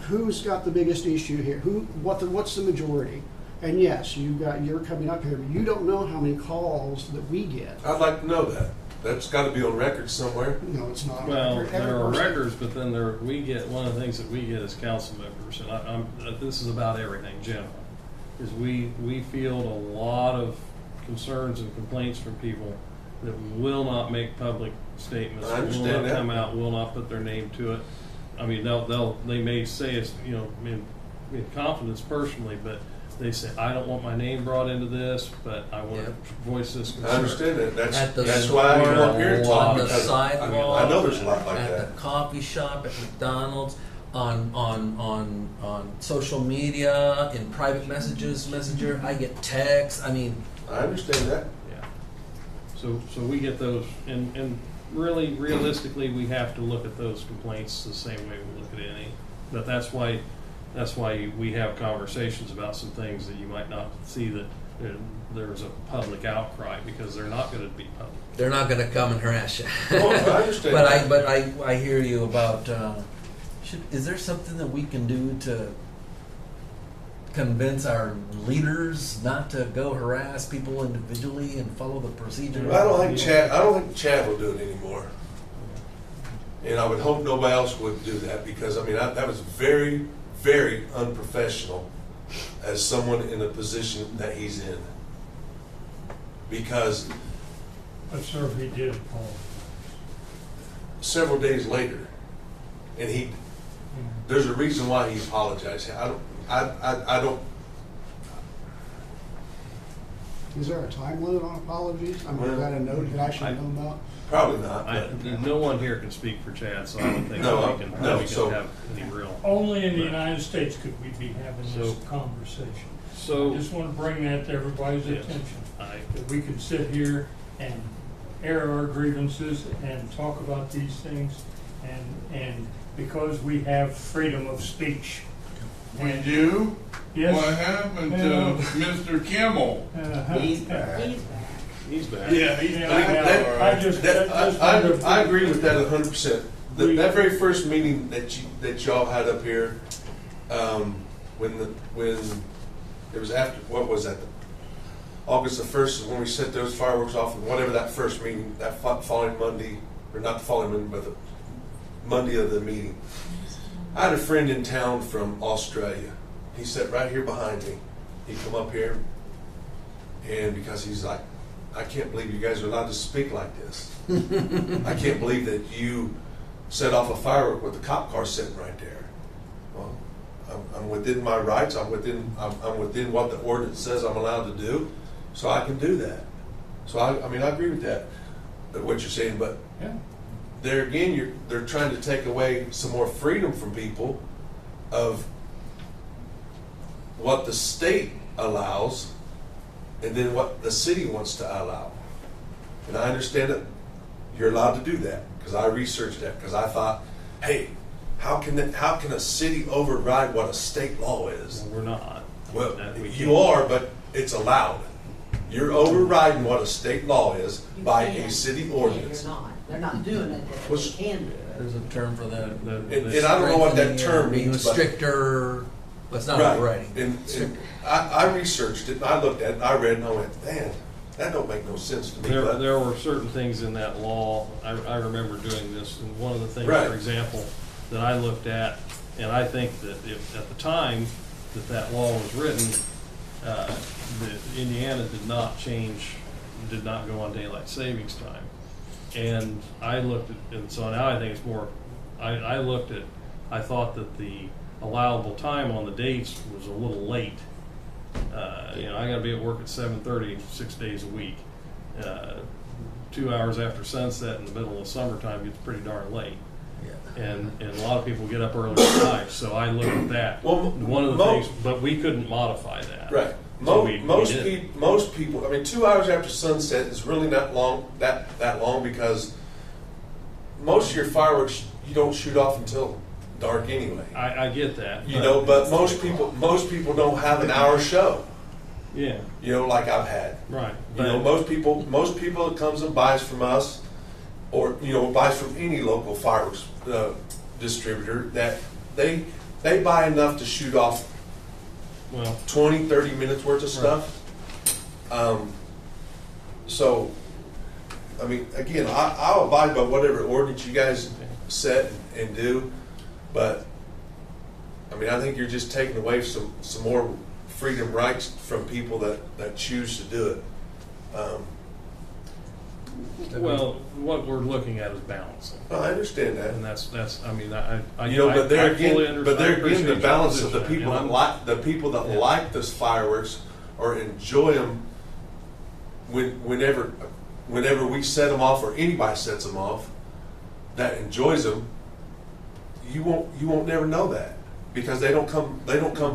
who's got the biggest issue here? What's the majority? And yes, you're coming up here, but you don't know how many calls that we get. I'd like to know that. That's got to be on record somewhere. No, it's not. Well, Every there are person- records, but then we get, one of the things that we get as council members, and this is about everything general, is we field a lot of concerns and complaints from people that will not make public statements, I will understand not that. come out, will not put their name to it. I mean, they may say it's, in confidence personally, but they say, I don't want my name brought into this, but I want to voice this concern. I understand that. At the That's why I come up here and store, talk. on the because sidewalk, I know there's a lot like at that. the coffee shop, at McDonald's, on social media, in private messenger. I get texts. I mean, I understand that. Yeah. So we get those, and really, realistically, we have to look at those complaints the same way we look at any. But that's why we have conversations about some things that you might not see that there's a public outcry, because they're not going to be public. they're not going to come and harass you. Oh, I understand that. But I hear you about. Is there something that we can do to convince our leaders not to go harass people individually and follow the procedure? I don't think Chad will do it anymore. And I would hope nobody else would do that, because I mean that was very, very unprofessional as someone in a position that he's in. Because But sir, he did apologize. several days later, and there's a reason why he apologized. I don't. Is there a time limit on apologies? I mean, is that a note that I should know about? Probably not. But No one here can speak for Chad, so I don't think No, that we can so- have any real. Only in the But- United States could we be having this conversation. So I just want to bring that to everybody's Yes. attention. I, That we could sit here and air our grievances and talk about these things, and because we have freedom of speech. We do? Yes. What happened to Yeah. Mr. Kimmel? He's back. he's back. Yeah, he's Yeah, back. I just I agree with that 100%. We- That very first meeting that y'all had up here, when it was after, what was that? August the 1st is when we set those fireworks off, and whatever that first meeting, that following Monday, or not the following Monday, but the Monday of the meeting. I had a friend in town from Australia. He sat right here behind me. He come up here, and because he's like, I can't believe you guys are allowed to speak like this. I can't believe that you set off a firework with a cop car sitting right there. Well, I'm within my rights. I'm within what the ordinance says I'm allowed to do, so I can do that. So I mean, I agree with that, what you're saying, but Yeah. there again, they're trying to take away some more freedom from people of what the state allows, and then what the city wants to allow. And I understand that you're allowed to do that, because I researched that, because I thought, hey, how can a city override what a state law is? Well, we're not. Well, We you can't. are, but it's allowed. You're overriding what a state law is You by can. a city Yeah, ordinance. You're not. They're not doing it, but What's- they can do it. There's a term for that. And I don't know what that term Being means, but stricter. Well, it's not right. overriding. And I researched it, and I looked at it, and I read, and I went, man, that don't make no sense to me. but- There were certain things in that law, I remember doing this, and one of the things, Right. for example, that I looked at, and I think that if, at the time that law was written, that Indiana did not go on daylight savings time. And I looked at, and so now I think it's more, I thought that the allowable time on the dates was a little late. I gotta be at work at 7:30, 6 days a week. 2 hours after sunset in the middle of summertime gets pretty darn late. Yeah. And a lot of people get up early at night, so I looked at that. Well, One of the things, but we couldn't modify that. Right. So we Most did. people, I mean, 2 hours after sunset is really not long, that long, because most of your fireworks, you don't shoot off until dark anyway. I get that. But most people don't have an hour show, Yeah, like I've had. right. Most people that comes and buys from us, or, buys from any local fireworks distributor, that they they buy enough to shoot off Well, 20, 30 minutes worth of stuff. So, I mean, again, I'll abide by whatever ordinance you guys set and do, but, I mean, I think you're just taking away some more freedom rights from people that choose to do it. well, what we're looking at is balancing. I understand that. And that's, I mean, I But there I fully again, understand. but there again, appreciate the your balance of the position, people and that I'm- like Yeah. this fireworks or enjoy them whenever we set them off or anybody sets them off that enjoys them, you won't never know that because they don't come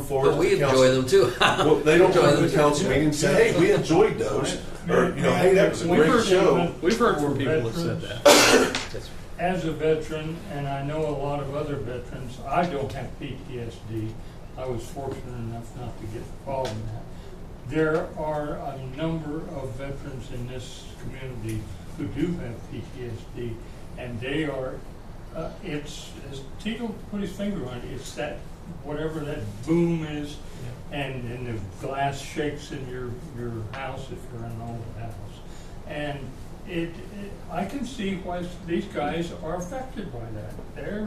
forward. But to we the enjoy council. them too. Well, they don't Enjoy come to them the too. council meeting and say, "Hey, we enjoyed those," or you know, "Hey, that was a We've great heard show." even We've heard from for people that said veterans. that. As a veteran, and I know a lot of other veterans, I don't have PTSD. I was fortunate enough not to get involved in that. There are a number of veterans in this community who do have PTSD, and they are, it's, as Tito put his finger on it, it's that, whatever that boom is, and the glass shakes in your house if you're in an old house. And I can see why these guys are affected by that.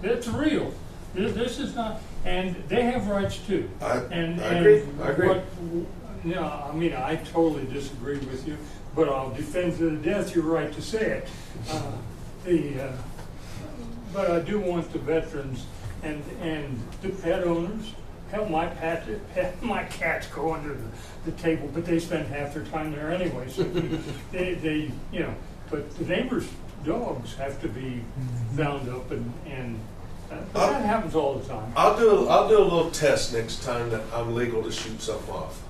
It's real. This is not, and they have rights too. I And agree. I agree. I mean, I totally disagree with you, but I'll defend to the death your right to say it. But I do want the veterans and the pet owners. Hell, my cats go under the table, but they spend half their time there anyway. So they but the neighbors' dogs have to be bound up and that happens all the time. I'll do a little test next time that I'm legal to shoot something off.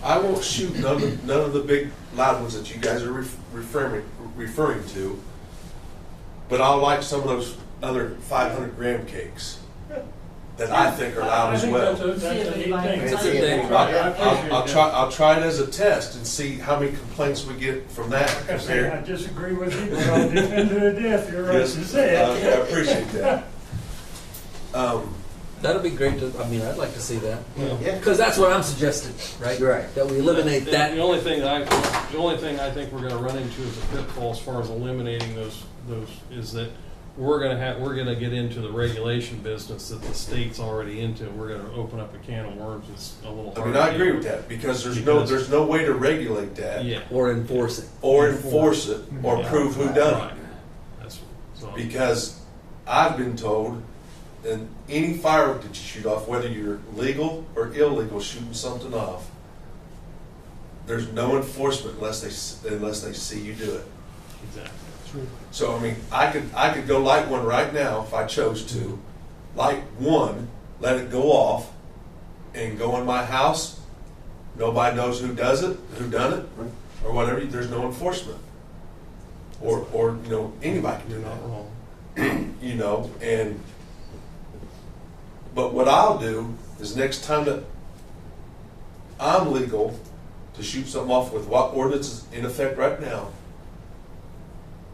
I won't shoot none of the big loud ones that you guys are referring to, but I'll like some of those other 500 gram cakes that I think are loud as well. That's a neat thing. It's a thing. I'll try it as a test and see how many complaints we get from that. Like I say, I disagree with you, but I'll defend to the death your right Yes, to say it. I appreciate that. That'd be great to, I mean, I'd like to see that. Yeah. Because that's what I'm suggesting, right? Right. That we eliminate that. The only thing I think we're gonna run into as a pitfall as far as eliminating those is that we're gonna get into the regulation business that the state's already into. We're gonna open up a can of worms. It's a little I hard. mean, I to agree do. with that because there's no way to regulate that Yeah. Or enforce it. or enforce it or Yeah. prove who done Right. it. That's so. Because I've been told, and any firework that you shoot off, whether you're legal or illegal shooting something off, there's no enforcement unless they see you do it. Exactly. So I mean, I could go light one right now if I chose to, light one, let it go off, and go in my house. Nobody knows who does it, who done it, or whatever. There's no enforcement, or you know, anybody can You're do not that. wrong. You know, but what I'll do is next time that I'm legal to shoot something off with what ordinance is in effect right now,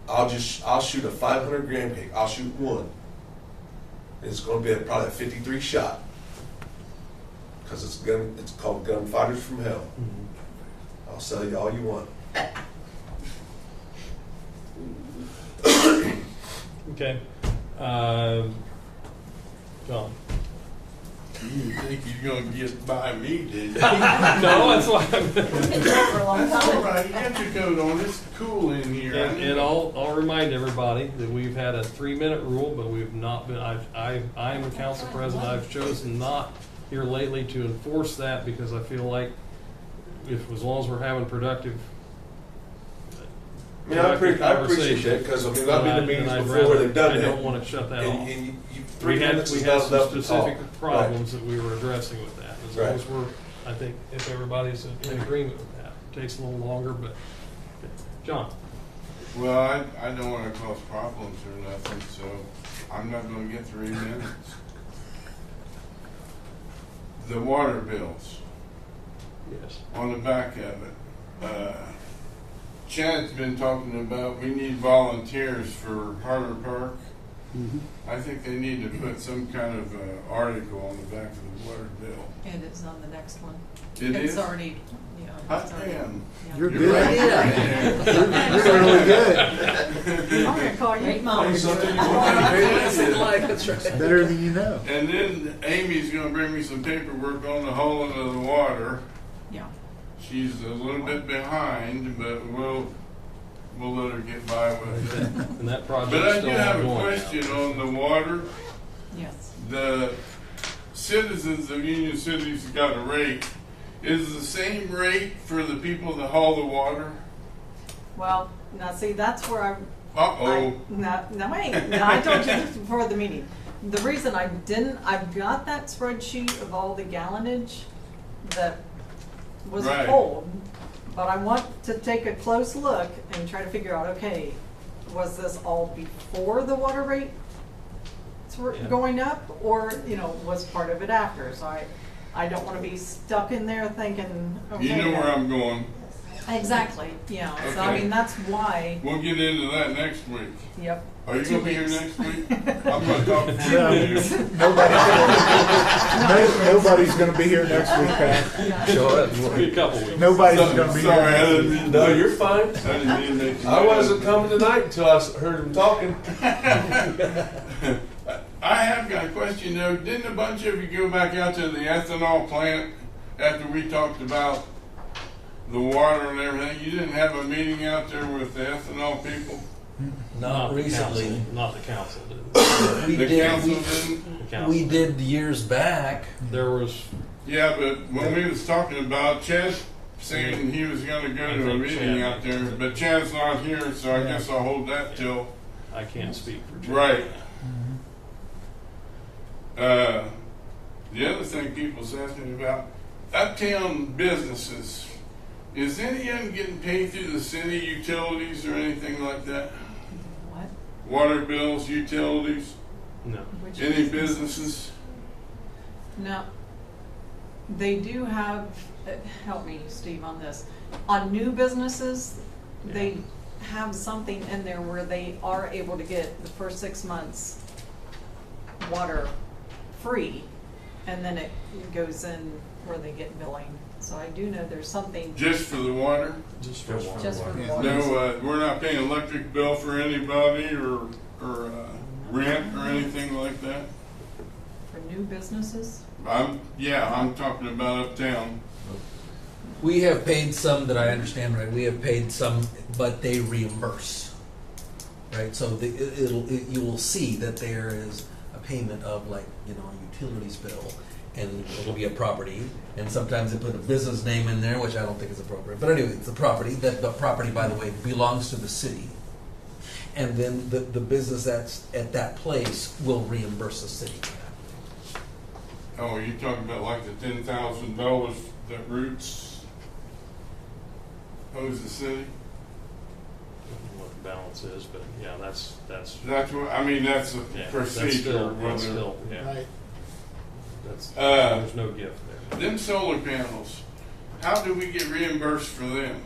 I'll shoot a 500 gram cake. I'll shoot one. And it's going to be probably a 53 shot because it's called Gunfighters from Hell. I'll sell you all you want. Okay. John. You think you're gonna get by me, did you? No, that's why. Been there for a long That's all time. right, you got your coat on, it's cool in here. And I'll remind everybody that we've had a 3-minute rule, but we've not been. I am the council president. I've chosen not here lately to enforce that because I feel like as long as we're having productive. I mean, I appreciate that because I've been in meetings before where they've done I that. don't want to shut that off. And We 3 had minutes is some not enough to specific talk. problems that we were addressing with that. As long Right. as we're, I think, if everybody's in agreement with that, it takes a little longer, but John. Well, I don't wanna cause problems or nothing, so I'm not gonna get 3 minutes. The water bills, Yes. on the back of it. Chad's been talking about we need volunteers for Harder Park. I think they need to put some kind of article on the back of the water bill. It is on the next one. It It's is? already, yeah. Hot it's already- damn. yeah. You're You're good. right Yeah. there. You're really good. I'm gonna call you. Great mom. Something you want to be That's right. Better than you know. And then Amy's gonna bring me some paperwork on the hauling of the water. Yeah. She's a little bit behind, but we'll let her get by with it. And that project's But I do still have a ongoing now. question on the water. Yes. The citizens of Union City's got a rate. Is the same rate for the people that haul the water? Well, now see, that's where Uh-oh. No, wait. No, I told you this before the meeting. The reason I didn't, I've got that spreadsheet of all the gallonage that was Right. pulled, but I want to take a close look and try to figure out, okay, was this all before the water rate going up, or, was part of it after? So I don't want to be stuck in there thinking, okay. You know where I'm going. Exactly, yeah. So I Okay. mean, that's why, We'll get into that next week. yep. Are you 2 gonna be here weeks. next week? I'm gonna talk to No. you. Nobody's going to be here next week, Pat. It'll be a couple weeks. Nobody's going to be Sorry, I here. didn't mean No, to. you're fine. I didn't mean to make you I mad. wasn't coming tonight until I heard him talking. I have got a question though. Didn't a bunch of you go back out to the ethanol plant after we talked about the water and everything? You didn't have a meeting out there with the ethanol people? Not the recently. council- Not the council did. We The did. council didn't? The council. We did years back. There was, Yeah, but when we was talking about Chad saying he was gonna go I to a think meeting Chad- out there, but Chad's not here, so I guess I'll hold that till. I can't speak for Jim. Right. The other thing people's asking about, uptown businesses, is any of them getting paid through the city utilities or anything like that? What? Water bills, utilities, No. Which any business? businesses? No. They do have, help me, Steve, on this. On new businesses, they have something in there where they are able to get the first 6 months water free, and then it goes in where they get billing. So I do know there's something Just for the water? Just for one. just for the Yeah. water. No, we're not paying electric bill for anybody or rent or anything like that? For new businesses? I'm talking about uptown. We have paid some that I understand, right? We have paid some, but they reimburse, right? So you will see that there is a payment of like, a utilities bill, and it'll be a property, and sometimes they put a business name in there, which I don't think is appropriate. But anyway, it's a property. That the property, by the way, belongs to the city. And then the business that's at that place will reimburse the city. Oh, you're talking about like the $10,000 that Roots owes the city? I don't know what the balance is, but yeah, that's, That's what, that's a yeah, procedure. that's still, whether- yeah, Right. that's, Uh, there's no gift there. Them solar panels, how do we get reimbursed for them?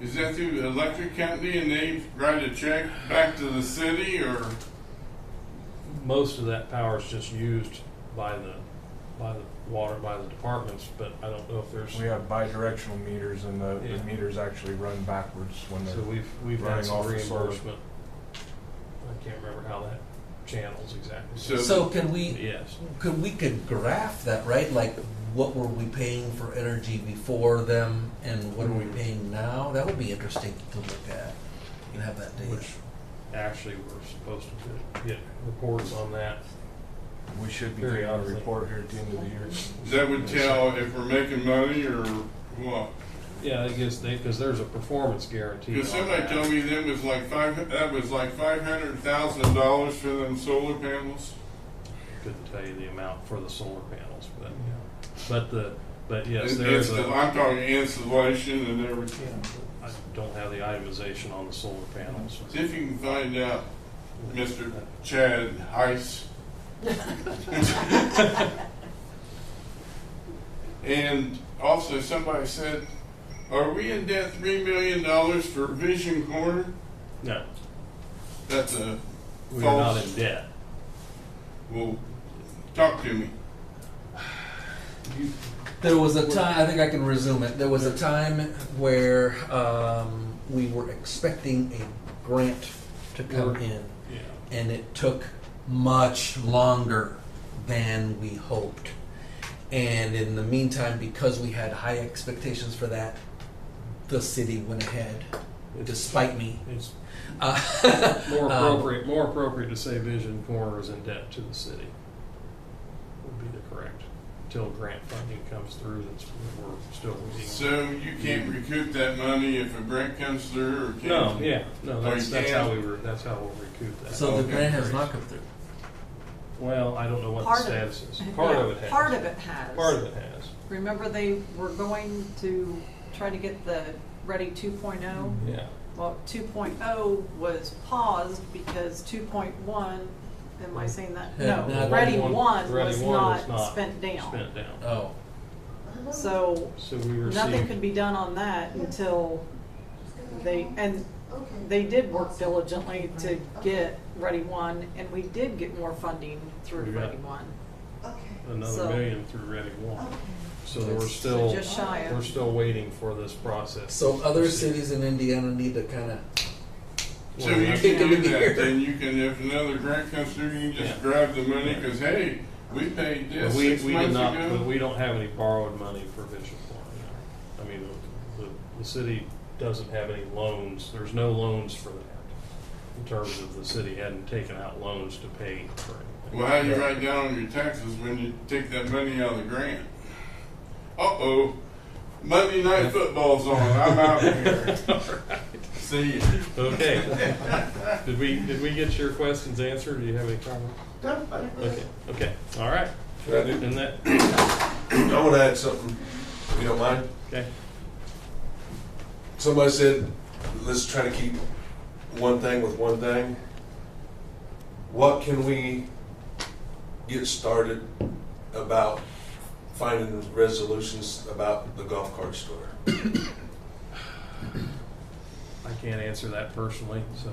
Is that through the electric company and they write a check back to the city, or? Most of that power is just used by the water, by the departments, but I don't know if there's, We have bi-directional meters, and the Yeah. meters actually run backwards when so they're we've had running some off the solar. reimbursement. I can't remember how that channels exactly. So- Can we Yes. could graph that, right? Like, what were we paying for energy before them, and what are we paying now? That would be interesting to look at and have that data. Which actually we're supposed to get reports on that. We should be getting a Periodically. report here at the end of the year. That would tell if we're making money or what? Yeah, I guess because there's a performance guarantee. Because on somebody that. told me that was like $500,000 for them solar panels. Couldn't tell you the amount for the solar panels, but yes, And there is I'm talking installation and everything. I don't have the itemization on the solar panels. See if you can find out, Mr. Chad Heiss. And also somebody said, are we in debt $3 million for Vision Corner? No, That's a We are not false? in debt. Well, talk to me. There was a time, I think I can resume it. There was a time where we were expecting a grant to come in, Yeah. and it took much longer than we hoped. And in the meantime, because we had high expectations for that, the city went ahead, despite me. It's Uh, more appropriate to say Vision Corner is in debt to the city. Would be the correct. Until grant funding comes through, we're still waiting. So you can't recoup that money if a grant comes through, or can't? No, yeah, no, Oh, that's you that's can? how we'll recoup that. So the Okay. grant has not come through. Well, I don't know what Part the of it- status is. Part yeah, of it has. Part of it has. Part of it has. Remember they were going to try to get the Ready 2.0? Yeah. Well, 2.0 was paused because 2.1, am I saying that? Yeah, No, no, Ready Ready 1 Ready was one was not spent down. Spent down. Oh. So So we received. nothing could be done on that until they did work diligently to get Ready 1, and we did get more funding through We got- Ready 1. another So- million through Ready One. So we're So still, just shy of- we're still waiting for this process. So other cities in Indiana need to kind of, So Well, you that's- can do Kick it in the that, gear. then you can, if another grant comes through, you can just Yeah. grab the money, cause hey, we paid But this we 6 did months not, ago. but we don't have any borrowed money for Vision Corner. No. I mean, the city doesn't have any loans. There's no loans for that. In terms of the city hadn't taken out loans to pay for anything. Well, how do you write down on your taxes when you take that money out of the grant? Uh-oh, Monday night football's on, I'm out of here. See ya. Okay. Did we get your questions answered? Do you have any comments? Okay, all right. Can I do- And that, I want to add something, if you don't mind. okay, Somebody said, let's try to keep one thing with one thing. What can we get started about finding resolutions about the golf cart store? I can't answer that personally, so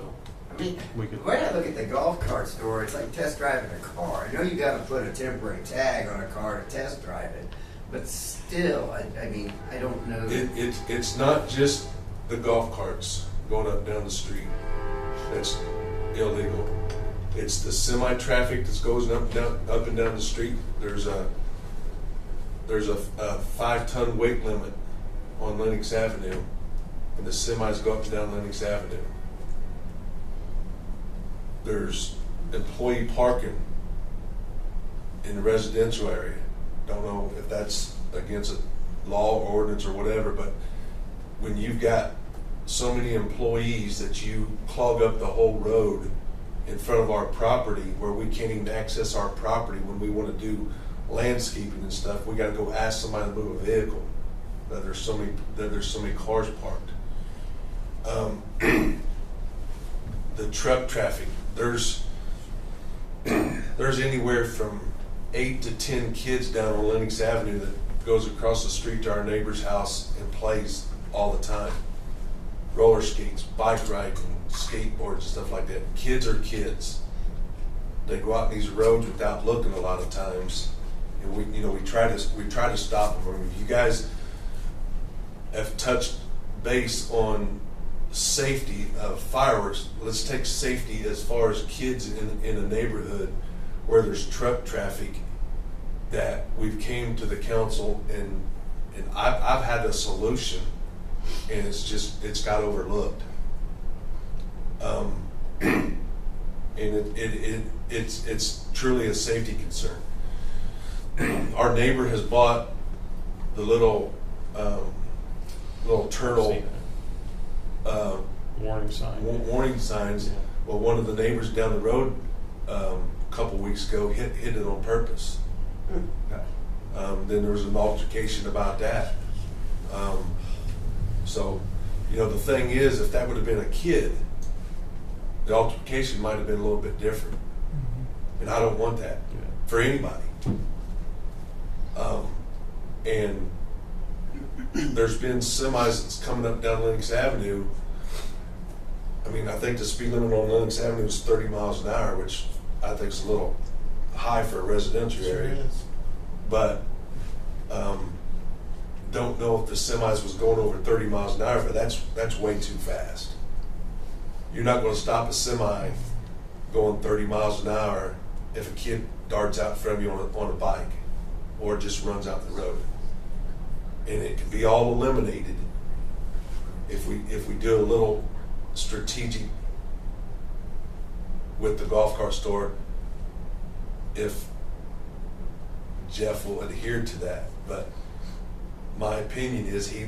I mean, we could. when I look at the golf cart store, it's like test driving a car. I know you gotta put a temporary tag on a car to test drive it, but still, I mean, I don't know. It's not just the golf carts going up and down the street that's illegal. It's the semi-traffic that goes up and down the street. There's a 5-ton weight limit on Lenox Avenue, and the semis go up and down Lenox Avenue. There's employee parking in the residential area. Don't know if that's against a law or ordinance or whatever, but when you've got so many employees that you clog up the whole road in front of our property where we can't even access our property when we want to do landscaping and stuff, we got to go ask somebody to move a vehicle. That there's so many cars parked. The truck traffic. There's anywhere from 8 to 10 kids down on Lenox Avenue that goes across the street to our neighbor's house and plays all the time. Roller skates, bike riding, skateboards, and stuff like that. Kids are kids. They go out in these roads without looking a lot of times, and we try to stop them. I mean, you guys have touched base on safety of fireworks. Let's take safety as far as kids in a neighborhood where there's truck traffic. That we've came to the council and I've had a solution, and it's got overlooked. And it's truly a safety concern. Our neighbor has bought the little turtle Warning sign. warning signs. Yeah. Well, one of the neighbors down the road a couple weeks ago hit it on purpose. Then there was an altercation about that. So, the thing is, if that would have been a kid, the altercation might have been a little bit different. And I don't want that for anybody. And there's been semis that's coming up down Lenox Avenue. I I mean, I think the speed limit on Lennox Avenue is 30 miles an hour, which I think is a little high for a residential area. But don't know if the semis was going over 30 miles an hour, but that's way too fast. You're not going to stop a semi going 30 miles an hour if a kid darts out in front of you on a bike or just runs out the road. And it can be all eliminated if we do a little strategic with the golf cart store, if Jeff will adhere to that. But my opinion is he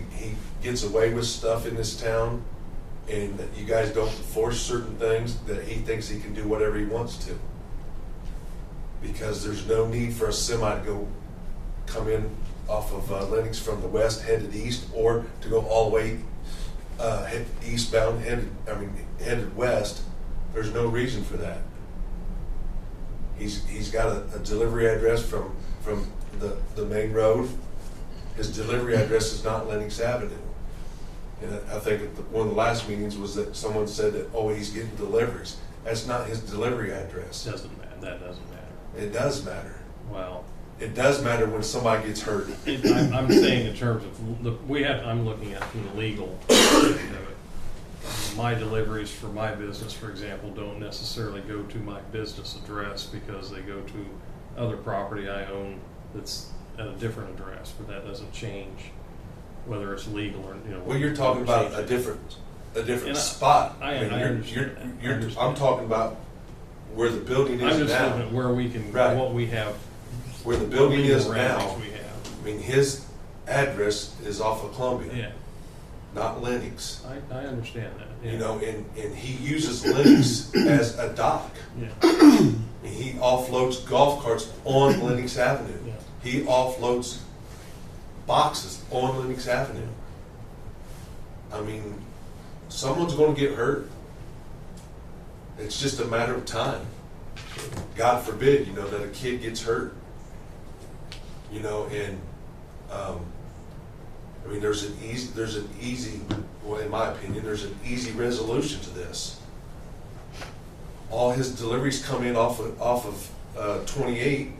gets away with stuff in this town, and that you guys don't enforce certain things, that he thinks he can do whatever he wants to. Because there's no need for a semi to come in off of Lennox from the west, headed east, or to go all the way eastbound, headed west. There's no reason for that. He's got a delivery address from the main road. His delivery address is not Lennox Avenue. And I think at one of the last meetings was that someone said that, oh, he's getting deliveries. That's not his delivery address. Doesn't matter. That doesn't matter. It does matter. Well, it does matter when somebody gets hurt. I'm saying in terms of I'm looking at from the legal aspect of it. My deliveries for my business, for example, don't necessarily go to my business address because they go to other property I own that's at a different address, but that doesn't change whether it's legal or, you know. Well, you're talking about a different spot. I understand. I'm talking about where the building is now. I'm just looking at where we can, right. What we have. Where the building is now. We have. I mean, his address is off of Columbia. Yeah. Not Lennox. I understand that. Yeah. You know, and he uses Lennox as a dock. Yeah. He offloads golf carts on Lennox Avenue. Yeah. He offloads boxes on Lennox Avenue. I mean, someone's going to get hurt. It's just a matter of time. God forbid, you know, that a kid gets hurt. You know, and I mean, there's an easy, well, in my opinion, there's an easy resolution to this. All his deliveries come in off of 28,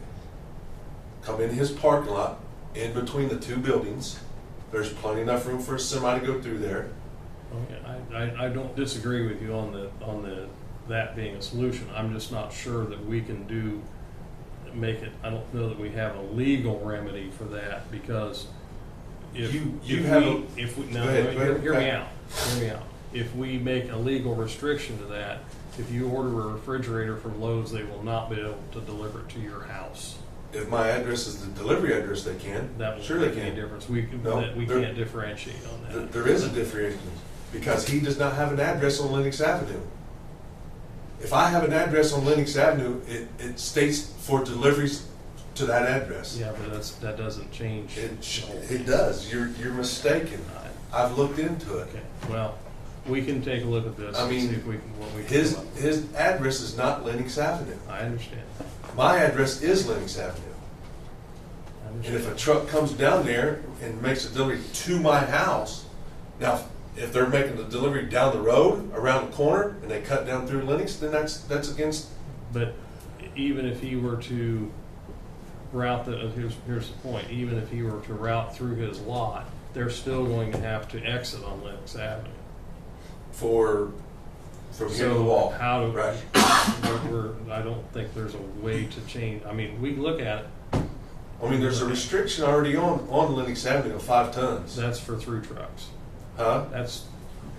come in his parking lot, in between the two buildings. There's plenty enough room for a semi to go through there. Okay. I don't disagree with you on that being a solution. I'm just not sure that we can make it. I don't know that we have a legal remedy for that, because hear me out. If we make a legal restriction to that, if you order a refrigerator from Lowe's, they will not be able to deliver it to your house. If my address is the delivery address, they can. That won't sure they make any can. difference. We can't differentiate on that. There is a differentiation, because he does not have an address on Lennox Avenue. If I have an address on Lennox Avenue, it states for deliveries to that address. Yeah, but that doesn't change. It does. You're mistaken. I've looked into it. Okay. Well, we can take a look at this. I mean, and see if we can, what we can come up with. his address is not Lennox Avenue. I understand. My address is Lennox Avenue. I And understand. if a truck comes down there and makes a delivery to my house, now, if they're making the delivery down the road, around the corner, and they cut down through Lennox, then that's against. But even if he were to route here's the point. Even if he were to route through his lot, they're still going to have to exit on Lennox Avenue. From here to the wall. How do right? I don't think there's a way to change. I mean, we can look at it. I mean, there's a restriction already on Lennox Avenue of 5 tons. That's for through trucks. Huh? That's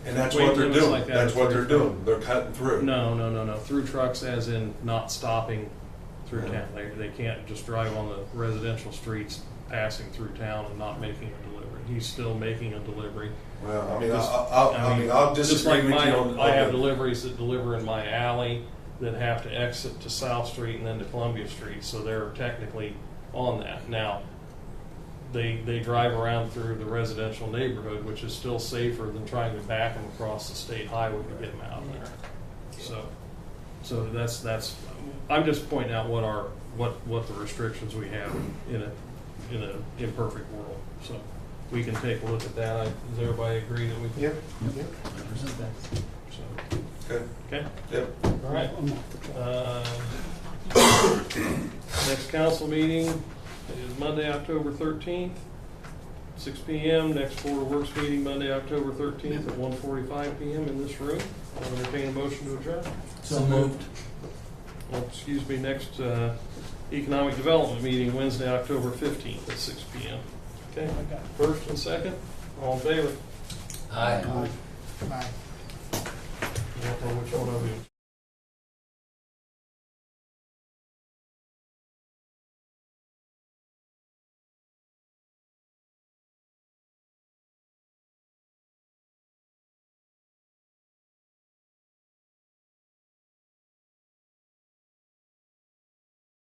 what they're doing. Like that's what they're doing. They're cutting through. No. Through trucks, as in not stopping through town. They can't just drive on the residential streets, passing through town and not making a delivery. He's still making a delivery. Well, I mean, I'll disagree just like with you on I have deliveries that deliver in my alley that have to exit to South Street and then to Columbia Street, so they're technically on that. Now, they drive around through the residential neighborhood, which is still safer than trying to back them across the state highway to get them out of there. So that's I'm just pointing out what the restrictions we have in an imperfect world. So we can take a look at that. Does everybody agree that we can? Yep. So Okay. Okay? Yep. All right. I'm off the clock. Next council meeting is Monday, October 13th, 6 PM. Next Board of Works meeting, Monday, October 13th at 1:45 PM in this room. I'll entertain a motion to adjourn. So moved. Excuse me, next Economic Development meeting, Wednesday, October 15th at 6 PM. Okay, first and second, all in favor? Aye. Aye. I don't know which one of you.